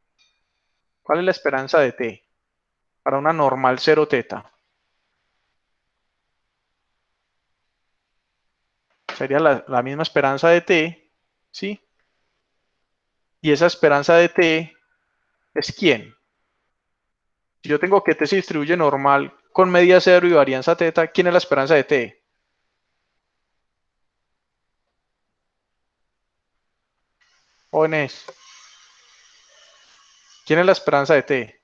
¿Cuál es la esperanza de t para una normal 0 teta? Sería la misma esperanza de t, ¿sí? Y esa esperanza de t es ¿quién? Si yo tengo que t se distribuye normal con media 0 y varianza teta, ¿quién es la esperanza de t? Jóvenes, ¿quién es la esperanza de t?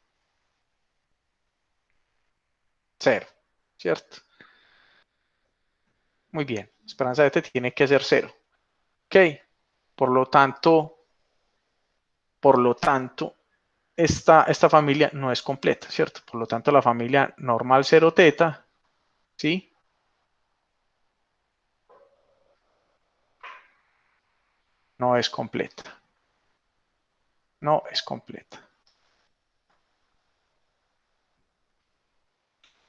0, ¿cierto? Muy bien, esperanza de t tiene que ser 0. Ok, por lo tanto, esta familia no es completa, ¿cierto? Por lo tanto, la familia normal 0 teta, ¿sí? No es completa. No es completa.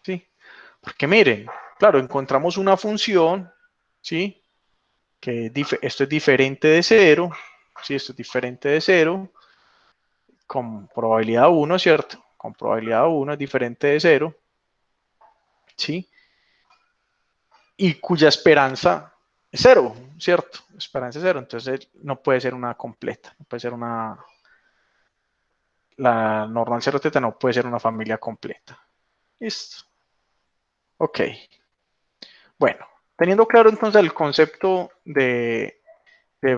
¿Sí? Porque miren, claro, encontramos una función, ¿sí? Que esto es diferente de 0, ¿sí? Esto es diferente de 0, con probabilidad 1, ¿cierto? Con probabilidad 1 es diferente de 0, ¿sí? Y cuya esperanza es 0, ¿cierto? Esperanza es 0, entonces no puede ser una completa, no puede ser la normal 0 teta no puede ser una familia completa. Listo. Ok. Bueno, teniendo claro entonces el concepto de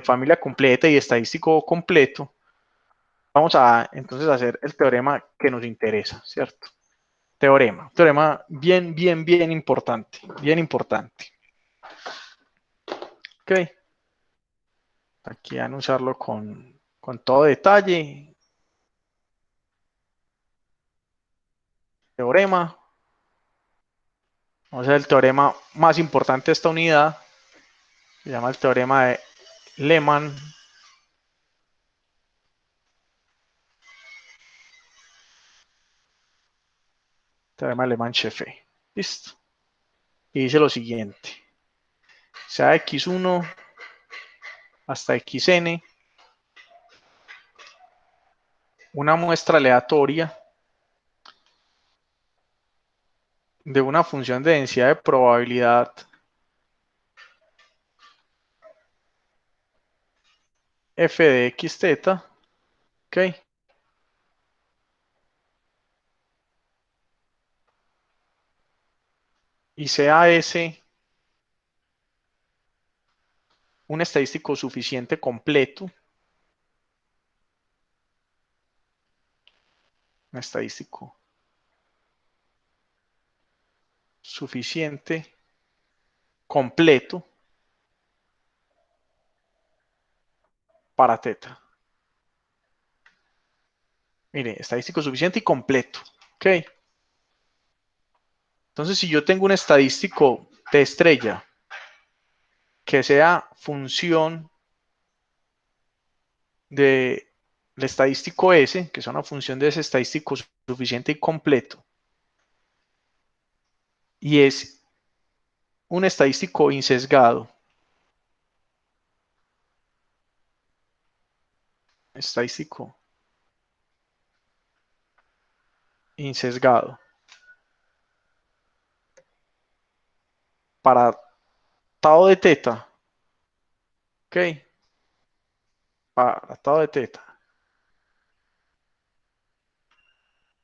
familia completa y estadístico completo, vamos a entonces hacer el teorema que nos interesa, ¿cierto? Teorema bien, bien, bien importante, bien importante. Ok, aquí a anunciarlo con todo detalle. Teorema, vamos a ver el teorema más importante de esta unidad, se llama el teorema de Lehmann. Teorema de Lehmann-Scheffé. Listo. Y dice lo siguiente. Sea x1 hasta xn una muestra aleatoria de una función de densidad de probabilidad f de x teta, ¿ok? Y sea S un estadístico suficiente completo. Un estadístico suficiente completo para teta. Mire, estadístico suficiente y completo. ¿Ok? Entonces, si yo tengo un estadístico T estrella que sea función del estadístico S, que es una función de ese estadístico suficiente y completo, y es un estadístico insesgado, estadístico insesgado, para tau de teta, ¿ok? Para tau de teta,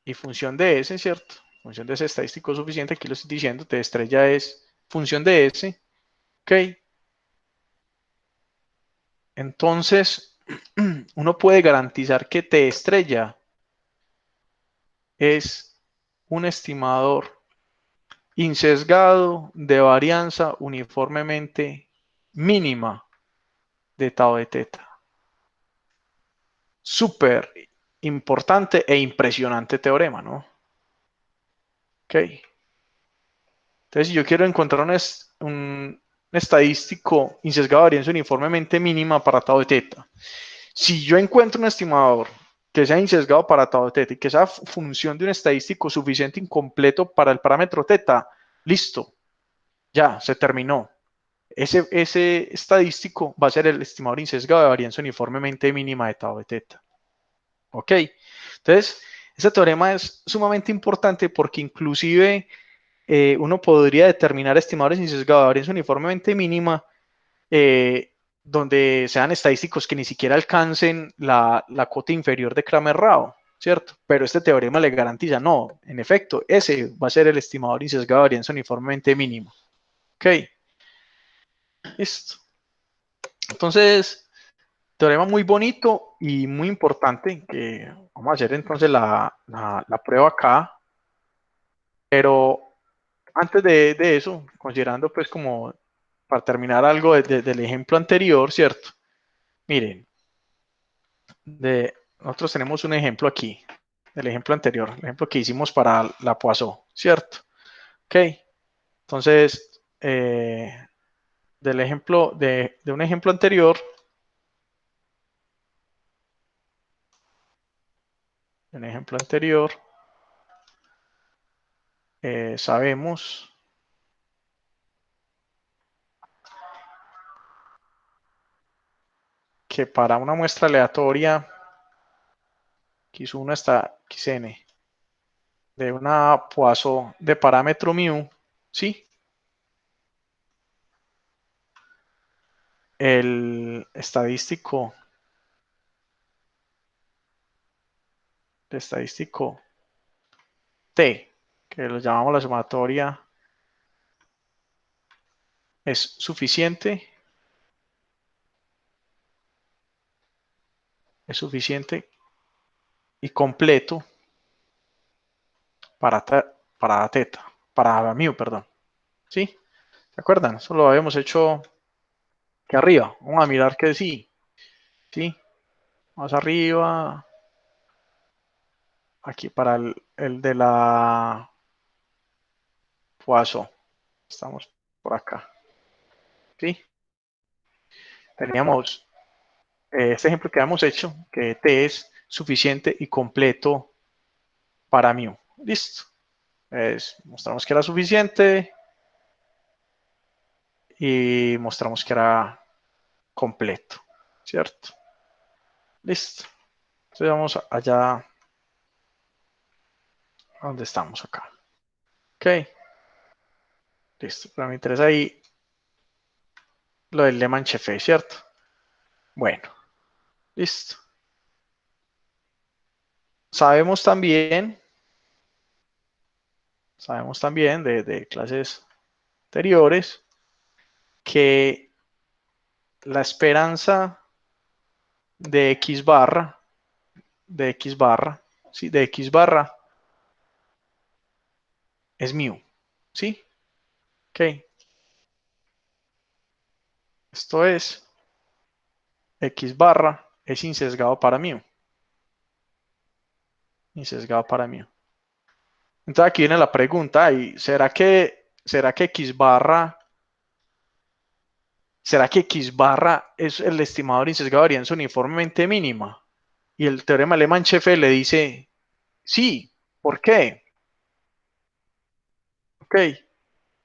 y función de S, ¿cierto? Función de ese estadístico suficiente, aquí lo estoy diciendo, T estrella es función de S, ¿ok? Entonces, uno puede garantizar que T estrella es un estimador insesgado de varianza uniformemente mínima de tau de teta. Súper importante e impresionante teorema, ¿no? Ok. Entonces, si yo quiero encontrar un estadístico insesgado de varianza uniformemente mínima para tau de teta, si yo encuentro un estimador que sea insesgado para tau de teta y que sea función de un estadístico suficiente incompleto para el parámetro teta, listo, ya, se terminó. Ese estadístico va a ser el estimador insesgado de varianza uniformemente mínima de tau de teta. ¿Ok? Entonces, este teorema es sumamente importante porque inclusive uno podría determinar estimadores insesgados de varianza uniformemente mínima donde sean estadísticos que ni siquiera alcancen la cota inferior de Kramer-Rao, ¿cierto? Pero este teorema le garantiza, no, en efecto, ese va a ser el estimador insesgado de varianza uniformemente mínima. ¿Ok? Listo. Entonces, teorema muy bonito y muy importante, que vamos a hacer entonces la prueba acá, pero antes de eso, considerando pues como para terminar algo del ejemplo anterior, ¿cierto? Miren, nosotros tenemos un ejemplo aquí, del ejemplo anterior, el ejemplo que hicimos para la Poisson, ¿cierto? Ok, entonces, del ejemplo, de un ejemplo anterior, sabemos que para una muestra aleatoria, x1 hasta xn, de una Poisson de parámetro mu, ¿sí? El estadístico T, que lo llamamos la sumatoria, es suficiente y completo para teta, para mu, perdón. ¿Sí? ¿Se acuerdan? Eso lo habíamos hecho aquí arriba. Vamos a mirar que sí. ¿Sí? Más arriba. Aquí para el de la Poisson. Estamos por acá. ¿Sí? Teníamos este ejemplo que habíamos hecho, que T es suficiente y completo para mu. Listo. Mostramos que era suficiente y mostramos que era completo, ¿cierto? Listo. Entonces vamos allá a donde estamos acá. Ok. Listo. Pero me interesa ahí lo del Leman-Chefé, ¿cierto? Bueno, listo. Sabemos también de clases anteriores que la esperanza de X barra, ¿sí? De X barra es mu, ¿sí? Ok. Esto es X barra es insesgado para mu. Insesgado para mu. Entonces aquí viene la pregunta, ¿será que X barra es el estimador insesgado de varianza uniformemente mínima? Y el teorema Alemán-Sheffer le dice, sí, ¿por qué? Ok,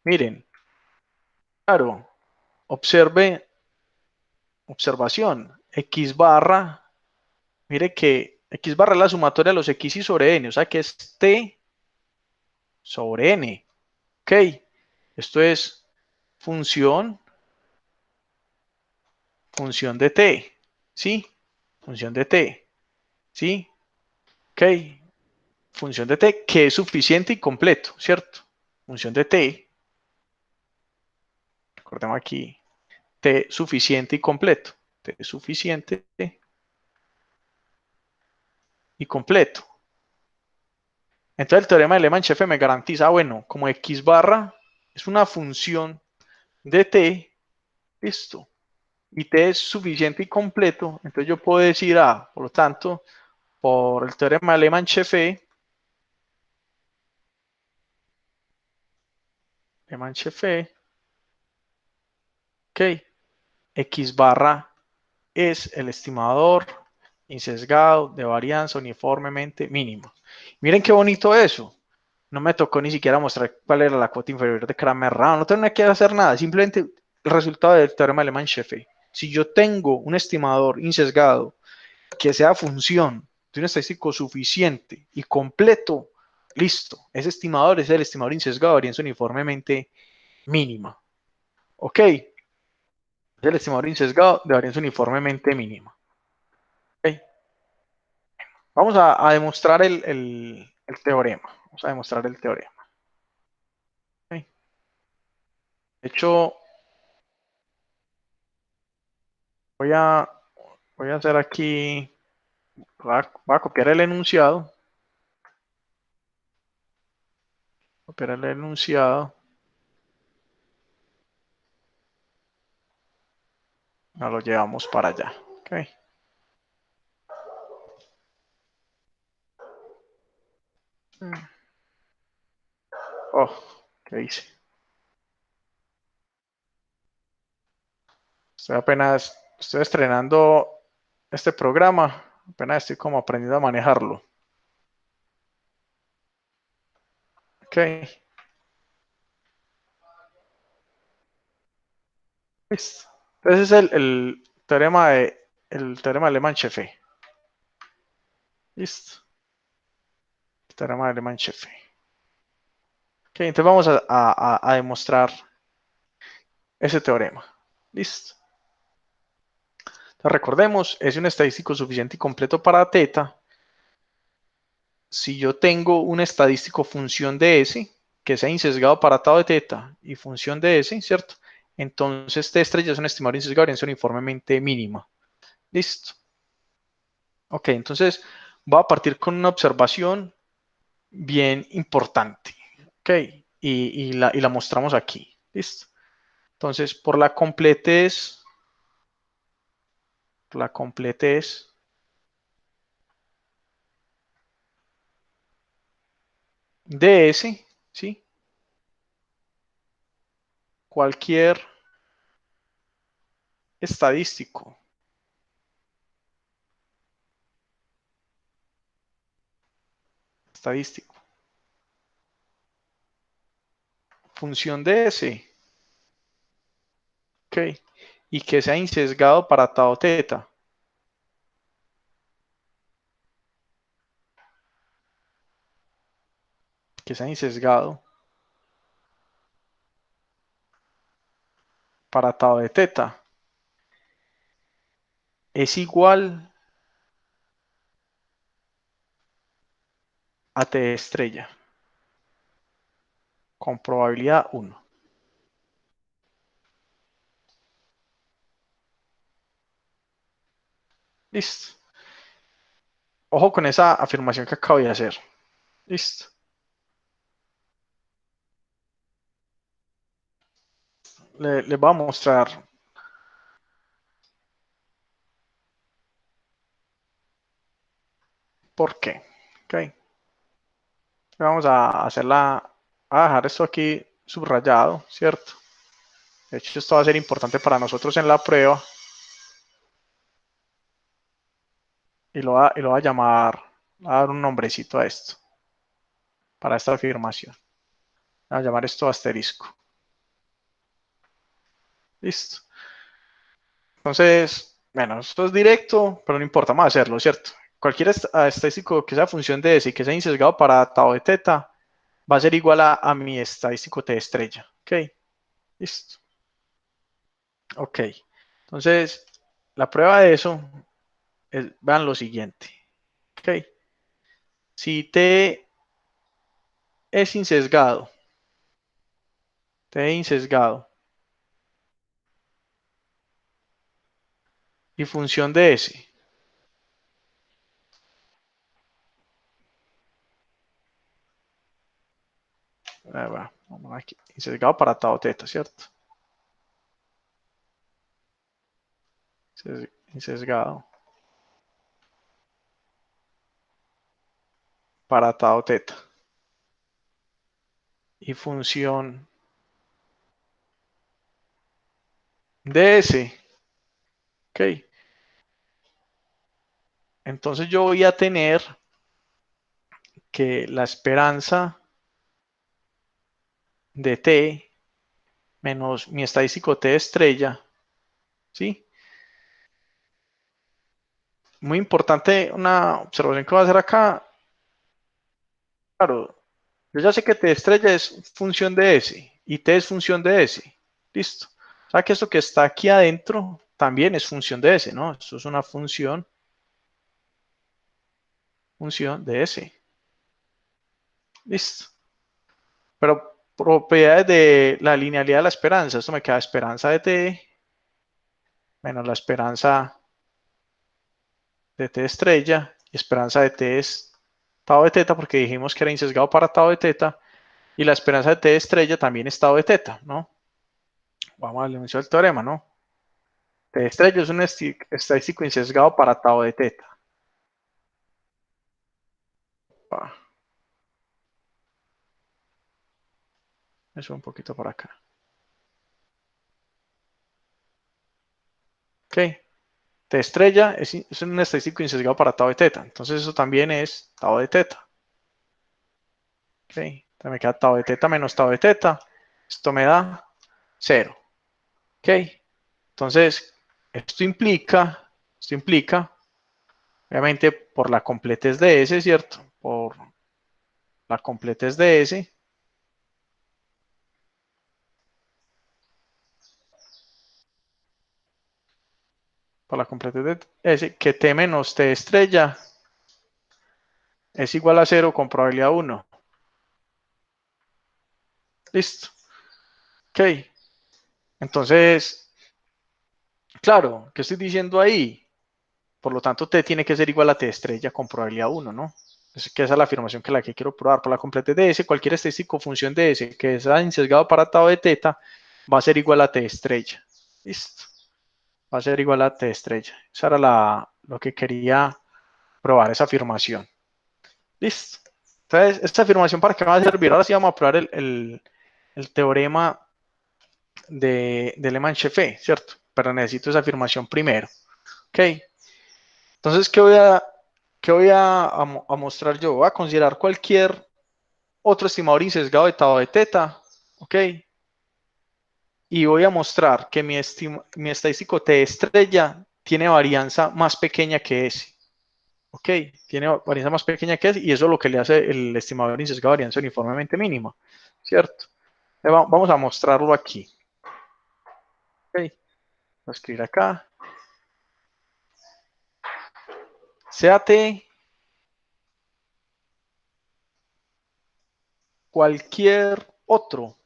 miren, claro, observación, X barra, mire que X barra es la sumatoria de los X y sobre N, o sea que es T sobre N. Ok, esto es función de T, ¿sí? Función de T, ¿sí? Ok, función de T que es suficiente y completo, ¿cierto? Función de T, recordemos aquí, T suficiente y completo. T suficiente y completo. Entonces el teorema de Lehmann-Scheffer me garantiza, bueno, como X barra es una función de T, listo, y T es suficiente y completo, entonces yo puedo decir, por lo tanto, por el teorema de Lehmann-Scheffer, ok, X barra es el estimador insesgado de varianza uniformemente mínimo. Miren qué bonito eso. No me tocó ni siquiera mostrar cuál era la cuota inferior de Cramer-Rao. No tenía que hacer nada. Simplemente el resultado del teorema Alemán-Sheffer. Si yo tengo un estimador insesgado que sea función de un estadístico suficiente y completo, listo. Ese estimador es el estimador insesgado de varianza uniformemente mínima. ¿Ok? Es el estimador insesgado de varianza uniformemente mínima. ¿Ok? Vamos a demostrar el teorema. Vamos a demostrar el teorema. ¿Ok? De hecho, voy a, voy a hacer aquí, voy a copiar el enunciado. Copiar el enunciado. Nos lo llevamos para allá. ¿Ok? Oh, ¿qué hice? Estoy estrenando este programa. Apenas estoy como aprendiendo a manejarlo. Ok. Listo. Entonces es el teorema de Alemán-Sheffer. Listo. El teorema de Alemán-Sheffer. Ok, entonces vamos a demostrar ese teorema. Listo. Entonces recordemos, es un estadístico suficiente y completo para teta. Si yo tengo un estadístico función de S, que sea insesgado para tau de teta y función de S, ¿cierto? Entonces T estrella es un estimador insesgado de varianza uniformemente mínima. Listo. Ok, entonces voy a partir con una observación bien importante. Ok, y la mostramos aquí. Listo. Entonces, por la completez de S, ¿sí? Cualquier estadístico función de S, ok, y que sea insesgado para tau teta, que sea insesgado para tau de teta, es igual a T estrella, con probabilidad 1. Listo. Ojo con esa afirmación que acabo de hacer. Listo. Les voy a mostrar por qué. Ok. Vamos a hacerla, a dejar esto aquí subrayado, ¿cierto? De hecho, esto va a ser importante para nosotros en la prueba. Y lo va a llamar, a dar un nombrecito a esto, para esta afirmación. Voy a llamar esto asterisco. Listo. Entonces, bueno, esto es directo, pero no importa, vamos a hacerlo, ¿cierto? Cualquier estadístico que sea función de S y que sea insesgado para tau de teta va a ser igual a mi estadístico T estrella. ¿Ok? Listo. Ok. Entonces, la prueba de eso es, vean lo siguiente. ¿Ok? Si T es insesgado, T insesgado y función de S, vamos aquí, insesgado para tau teta, ¿cierto? Insesgado para tau teta. Y función de S. Ok. Entonces yo voy a tener que la esperanza de T menos mi estadístico T estrella, ¿sí? Muy importante una observación que voy a hacer acá. Claro, yo ya sé que T estrella es función de S y T es función de S. Listo. O sea que esto que está aquí adentro también es función de S, ¿no? Esto es una función de S. Listo. Pero propiedades de la linealidad de la esperanza. Esto me queda esperanza de T menos la esperanza de T estrella y esperanza de T es tau de teta porque dijimos que era insesgado para tau de teta y la esperanza de T estrella también es tau de teta, ¿no? Vamos al inicio del teorema, ¿no? T estrella es un estadístico insesgado para tau de teta. Eso un poquito por acá. Ok. T estrella es un estadístico insesgado para tau de teta. Entonces eso también es tau de teta. Ok. Entonces me queda tau de teta menos tau de teta. Esto me da 0. Ok. Entonces, esto implica, obviamente, por la completez de S, ¿cierto? Por la completez de S, por la completez de S, que T menos T estrella es igual a 0 con probabilidad 1. Listo. Ok. Entonces, claro, ¿qué estoy diciendo ahí? Por lo tanto, T tiene que ser igual a T estrella con probabilidad 1, ¿no? Es que esa es la afirmación que quiero probar. Por la completez de S, cualquier estadístico función de S que sea insesgado para tau de teta va a ser igual a T estrella. Listo. Va a ser igual a T estrella. Eso era lo que quería probar, esa afirmación. Listo. Entonces, esta afirmación para qué va a servir. Ahora sí vamos a probar el teorema de Le-Manchefé, ¿cierto? Pero necesito esa afirmación primero. Ok. Entonces, ¿qué voy a mostrar yo? Voy a considerar cualquier otro estimador insesgado de tau de teta. Ok. Y voy a mostrar que mi estadístico T estrella tiene varianza más pequeña que S. Ok, tiene varianza más pequeña que S y eso es lo que le hace el estimador insesgado de varianza uniformemente mínima, ¿cierto? Vamos a mostrarlo aquí. Ok, voy a escribir acá. Sea T cualquier otro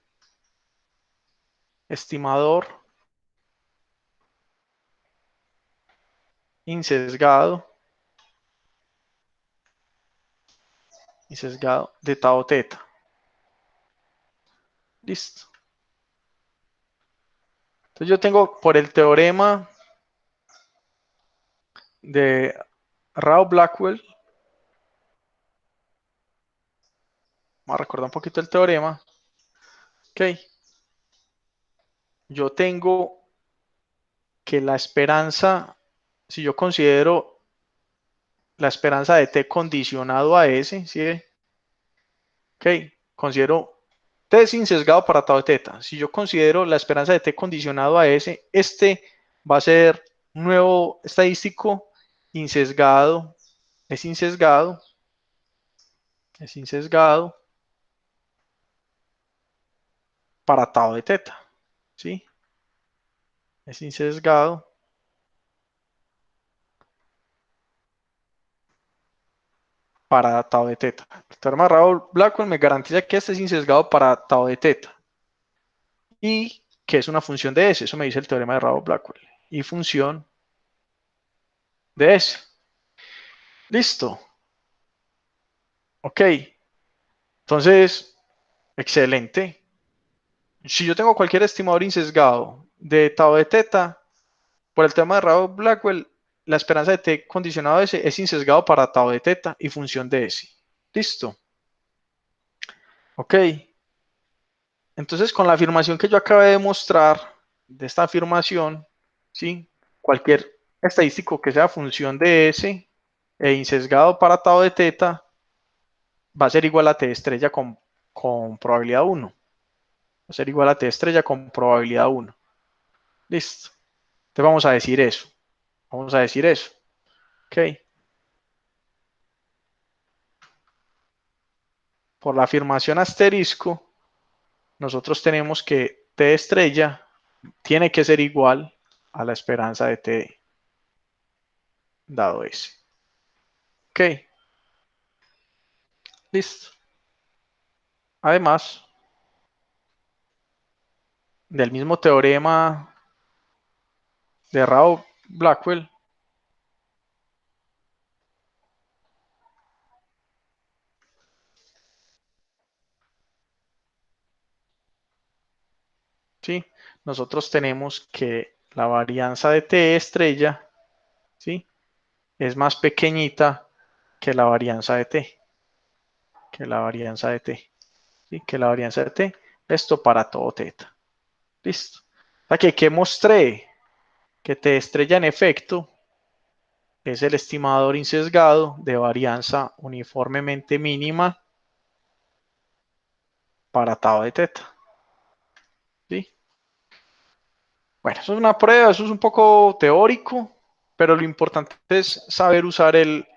estimador insesgado de tau teta. Listo. Entonces yo tengo por el teorema de Rao-Blackwell, vamos a recordar un poquito el teorema. Ok. Yo tengo que la esperanza, si yo considero la esperanza de t condicionado a S, ¿sí? Ok, considero t sin sesgado para tau de teta. Si yo considero la esperanza de t condicionado a S, este va a ser un nuevo estadístico insesgado, es insesgado, es insesgado para tau de teta, ¿sí? Es insesgado para tau de teta. El teorema de Rao-Blackwell me garantiza que este es insesgado para tau de teta y que es una función de S. Eso me dice el teorema de Rao-Blackwell. Y función de S. Listo. Ok. Entonces, excelente. Si yo tengo cualquier estimador insesgado de tau de teta, por el teorema de Rao-Blackwell, la esperanza de t condicionado a S es insesgado para tau de teta y función de S. Listo. Ok. Entonces, con la afirmación que yo acabé de mostrar, de esta afirmación, ¿sí? Cualquier estadístico que sea función de S e insesgado para tau de teta va a ser igual a T estrella con probabilidad 1. Va a ser igual a T estrella con probabilidad 1. Listo. Entonces vamos a decir eso. Vamos a decir eso. Ok. Por la afirmación asterisco, nosotros tenemos que T estrella tiene que ser igual a la esperanza de T dado S. Ok. Listo. Además, del mismo teorema de Rao-Blackwell, ¿sí? Nosotros tenemos que la varianza de T estrella, ¿sí? Es más pequeñita que la varianza de T, que la varianza de T, ¿sí? Que la varianza de T, esto para todo teta. Listo. Aquí que mostré que T estrella en efecto es el estimador insesgado de varianza uniformemente mínima para tau de teta. ¿Sí? Bueno, eso es una prueba, eso es un poco teórico, pero lo importante es saber usar el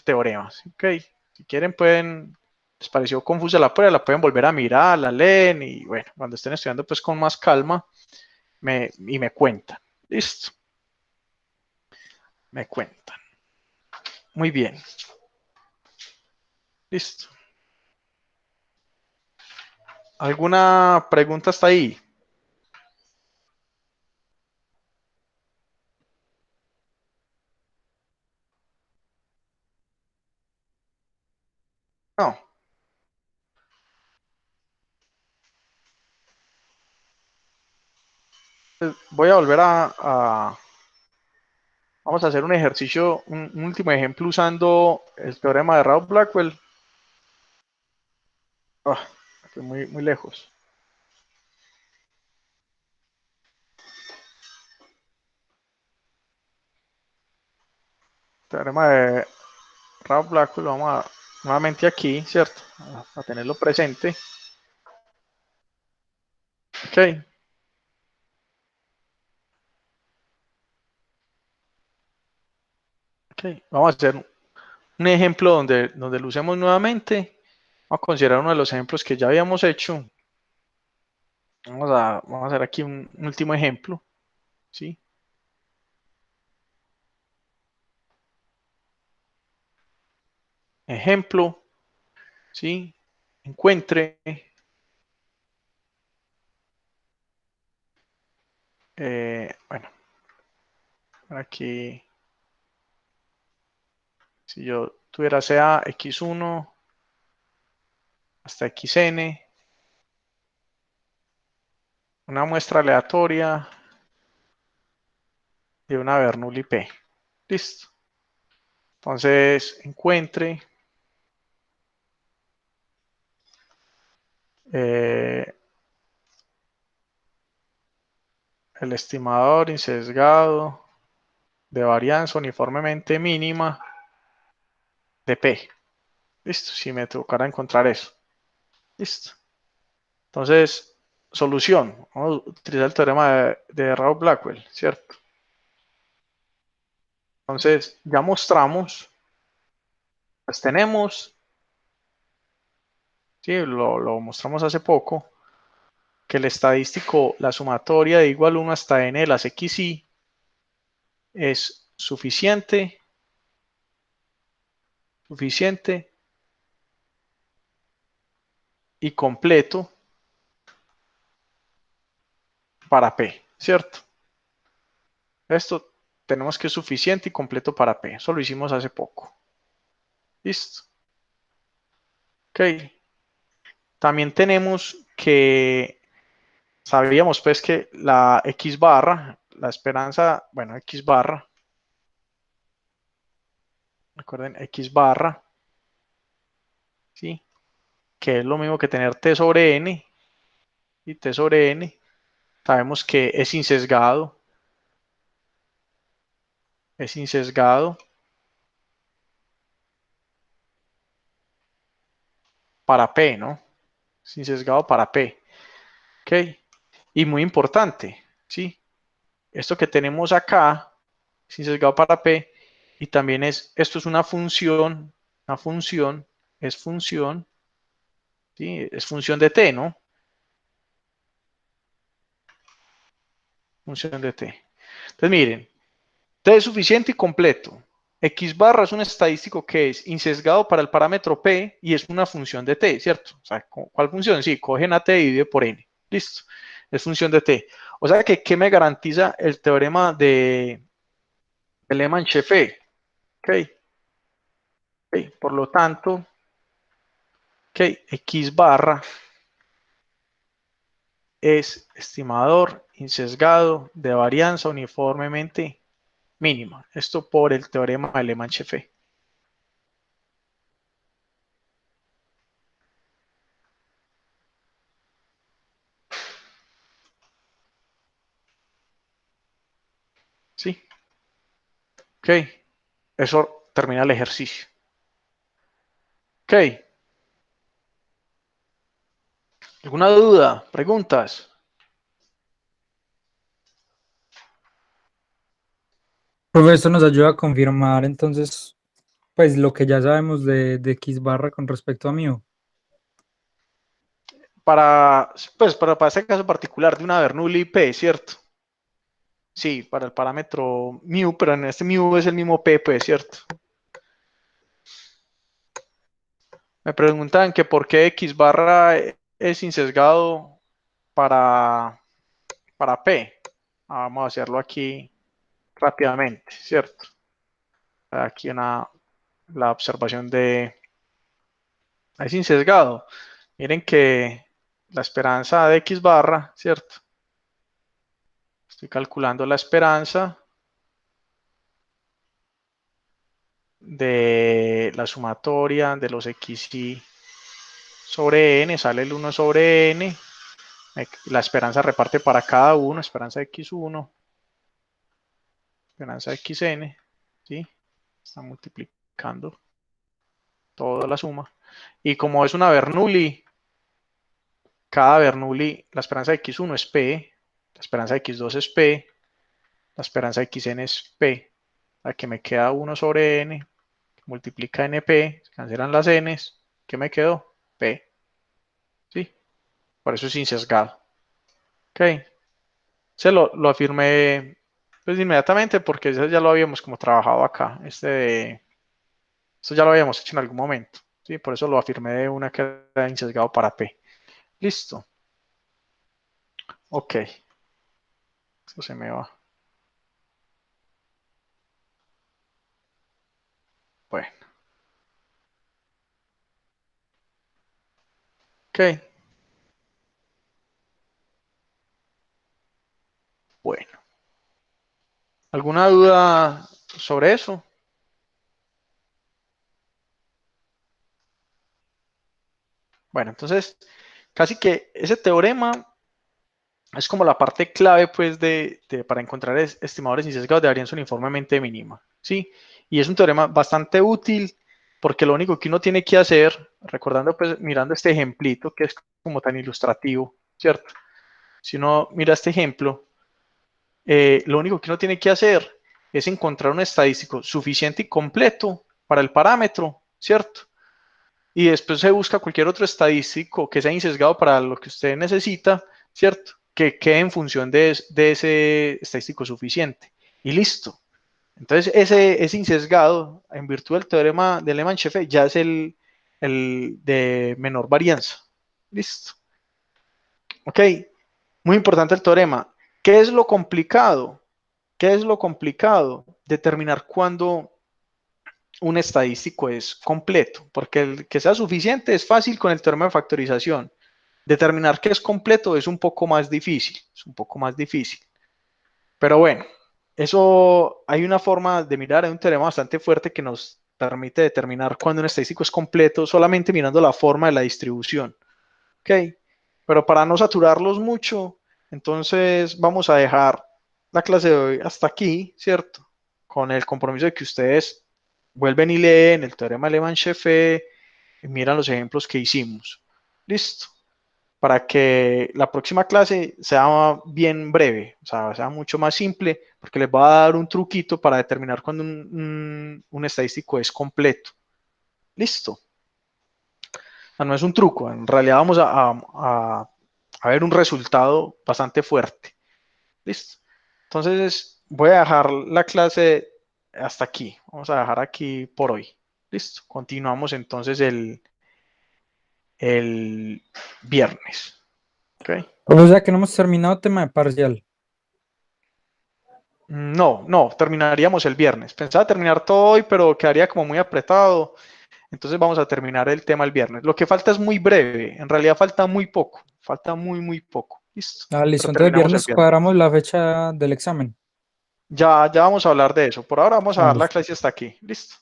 teorema. ¿Sí? Okay. Si quieren pueden, les pareció confusa la prueba, la pueden volver a mirar, la leen y bueno, cuando estén estudiando pues con más calma y me cuentan. Listo. Me cuentan. Muy bien. Listo. ¿Alguna pregunta hasta ahí? No. Voy a volver vamos a hacer un ejercicio, un último ejemplo usando el teorema de Rao-Blackwell. Estoy muy lejos. Teorema de Rao-Blackwell, vamos a nuevamente aquí, ¿cierto? A tenerlo presente. Ok. Ok. Vamos a hacer un ejemplo donde lo usemos nuevamente. Vamos a considerar uno de los ejemplos que ya habíamos hecho. Vamos a hacer aquí un último ejemplo. ¿Sí? Ejemplo. ¿Sí? Encuentre. Bueno, aquí. Si yo tuviera sea x1 hasta xn, una muestra aleatoria de una Bernoulli P. Listo. Entonces, encuentre el estimador insesgado de varianza uniformemente mínima de P. Listo, si me tocara encontrar eso. Listo. Entonces, solución. Vamos a utilizar el teorema de Rao-Blackwell, ¿cierto? Entonces, ya mostramos, pues tenemos, sí, lo mostramos hace poco, que el estadístico, la sumatoria de igual 1 hasta n de las xy es suficiente y completo para P, ¿cierto? Esto tenemos que es suficiente y completo para P. Eso lo hicimos hace poco. Listo. Ok. También tenemos que, sabíamos pues que la X barra, la esperanza, bueno, X barra, recuerden, X barra, ¿sí? Que es lo mismo que tener T sobre N, y T sobre N, sabemos que es insesgado para P, ¿no? Es insesgado para P. Ok. Y muy importante, ¿sí? Esto que tenemos acá es insesgado para P y también esto es una función, es función, ¿sí? Es función de T, ¿no? Función de T. Entonces miren, T es suficiente y completo. X barra es un estadístico que es insesgado para el parámetro P y es una función de T, ¿cierto? O sea, ¿cuál función? Sí, cogen a T y divide por N. Listo. Es función de T. O sea que, ¿qué me garantiza el teorema de Lehmann-Scheffé? Ok. Por lo tanto, X barra es estimador insesgado de varianza uniformemente mínima. Esto por el teorema de Lehmann-Scheffé. ¿Sí? Ok. Eso termina el ejercicio. Ok. ¿Alguna duda? ¿Preguntas? Profe, esto nos ayuda a confirmar entonces, pues lo que ya sabemos de X barra con respecto a mu. Para este caso particular de una Bernoulli P, ¿cierto? Sí, para el parámetro mu, pero en este mu es el mismo P, pues, ¿cierto? Me preguntan que por qué X barra es insesgado para P. Vamos a hacerlo aquí rápidamente, ¿cierto? Aquí la observación de... Es insesgado. Miren que la esperanza de X barra, ¿cierto? Estoy calculando la esperanza de la sumatoria de los xy sobre n, sale el 1 sobre n, la esperanza reparte para cada uno, esperanza de x1, esperanza de xn, ¿sí? Está multiplicando toda la suma. Y como es una Bernoulli, cada Bernoulli, la esperanza de x1 es p, la esperanza de x2 es p, la esperanza de xn es p, la que me queda 1 sobre n, multiplica np, se cancelan las n's, ¿qué me quedó? P, ¿sí? Por eso es insesgado. Ok, lo afirmé pues inmediatamente porque eso ya lo habíamos como trabajado acá, esto ya lo habíamos hecho en algún momento, ¿sí? Por eso lo afirmé de una que era insesgado para P. Listo. Ok, eso se me va. Bueno. Ok. Bueno. ¿Alguna duda sobre eso? Bueno, entonces, casi que ese teorema es como la parte clave, pues, para encontrar estimadores insesgados de varianza uniformemente mínima, ¿sí? Y es un teorema bastante útil porque lo único que uno tiene que hacer, recordando, pues, mirando este ejemplito que es como tan ilustrativo, ¿cierto? Si uno mira este ejemplo, lo único que uno tiene que hacer es encontrar un estadístico suficiente y completo para el parámetro, ¿cierto? Y después se busca cualquier otro estadístico que sea insesgado para lo que usted necesita, ¿cierto? Que quede en función de ese estadístico suficiente. Y listo. Entonces, ese insesgado, en virtud del teorema de Lehmann-Scheffel, ya es el de menor varianza. Listo. Ok. Muy importante el teorema. ¿Qué es lo complicado? ¿Qué es lo complicado? Determinar cuándo un estadístico es completo, porque el que sea suficiente es fácil con el teorema de factorización. Determinar que es completo es un poco más difícil, es un poco más difícil. Pero bueno, eso hay una forma de mirar, hay un teorema bastante fuerte que nos permite determinar cuándo un estadístico es completo solamente mirando la forma de la distribución. ¿Ok? Pero para no saturarlos mucho, entonces vamos a dejar la clase de hoy hasta aquí, ¿cierto? Con el compromiso de que ustedes vuelven y leen el teorema de Lehmann-Scheffel y miran los ejemplos que hicimos. Listo. Para que la próxima clase sea bien breve, o sea mucho más simple, porque les va a dar un truquito para determinar cuando un estadístico es completo. Listo. No es un truco, en realidad vamos a ver un resultado bastante fuerte. Listo. Entonces voy a dejar la clase hasta aquí. Vamos a dejar aquí por hoy. Listo. Continuamos entonces el viernes. ¿Ok? O sea que no hemos terminado tema de parcial. No, terminaríamos el viernes. Pensaba terminar todo hoy, pero quedaría como muy apretado. Entonces vamos a terminar el tema el viernes. Lo que falta es muy breve. En realidad falta muy poco. Falta muy poco. Listo. Ah, listo. Pero Entonces terminamos el viernes viernes. cuadramos la fecha del examen. Ya vamos a hablar de eso. Por ahora vamos a Ah, dar la listo. clase hasta aquí. Listo.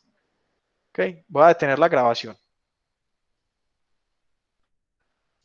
Ok. Voy a detener la grabación.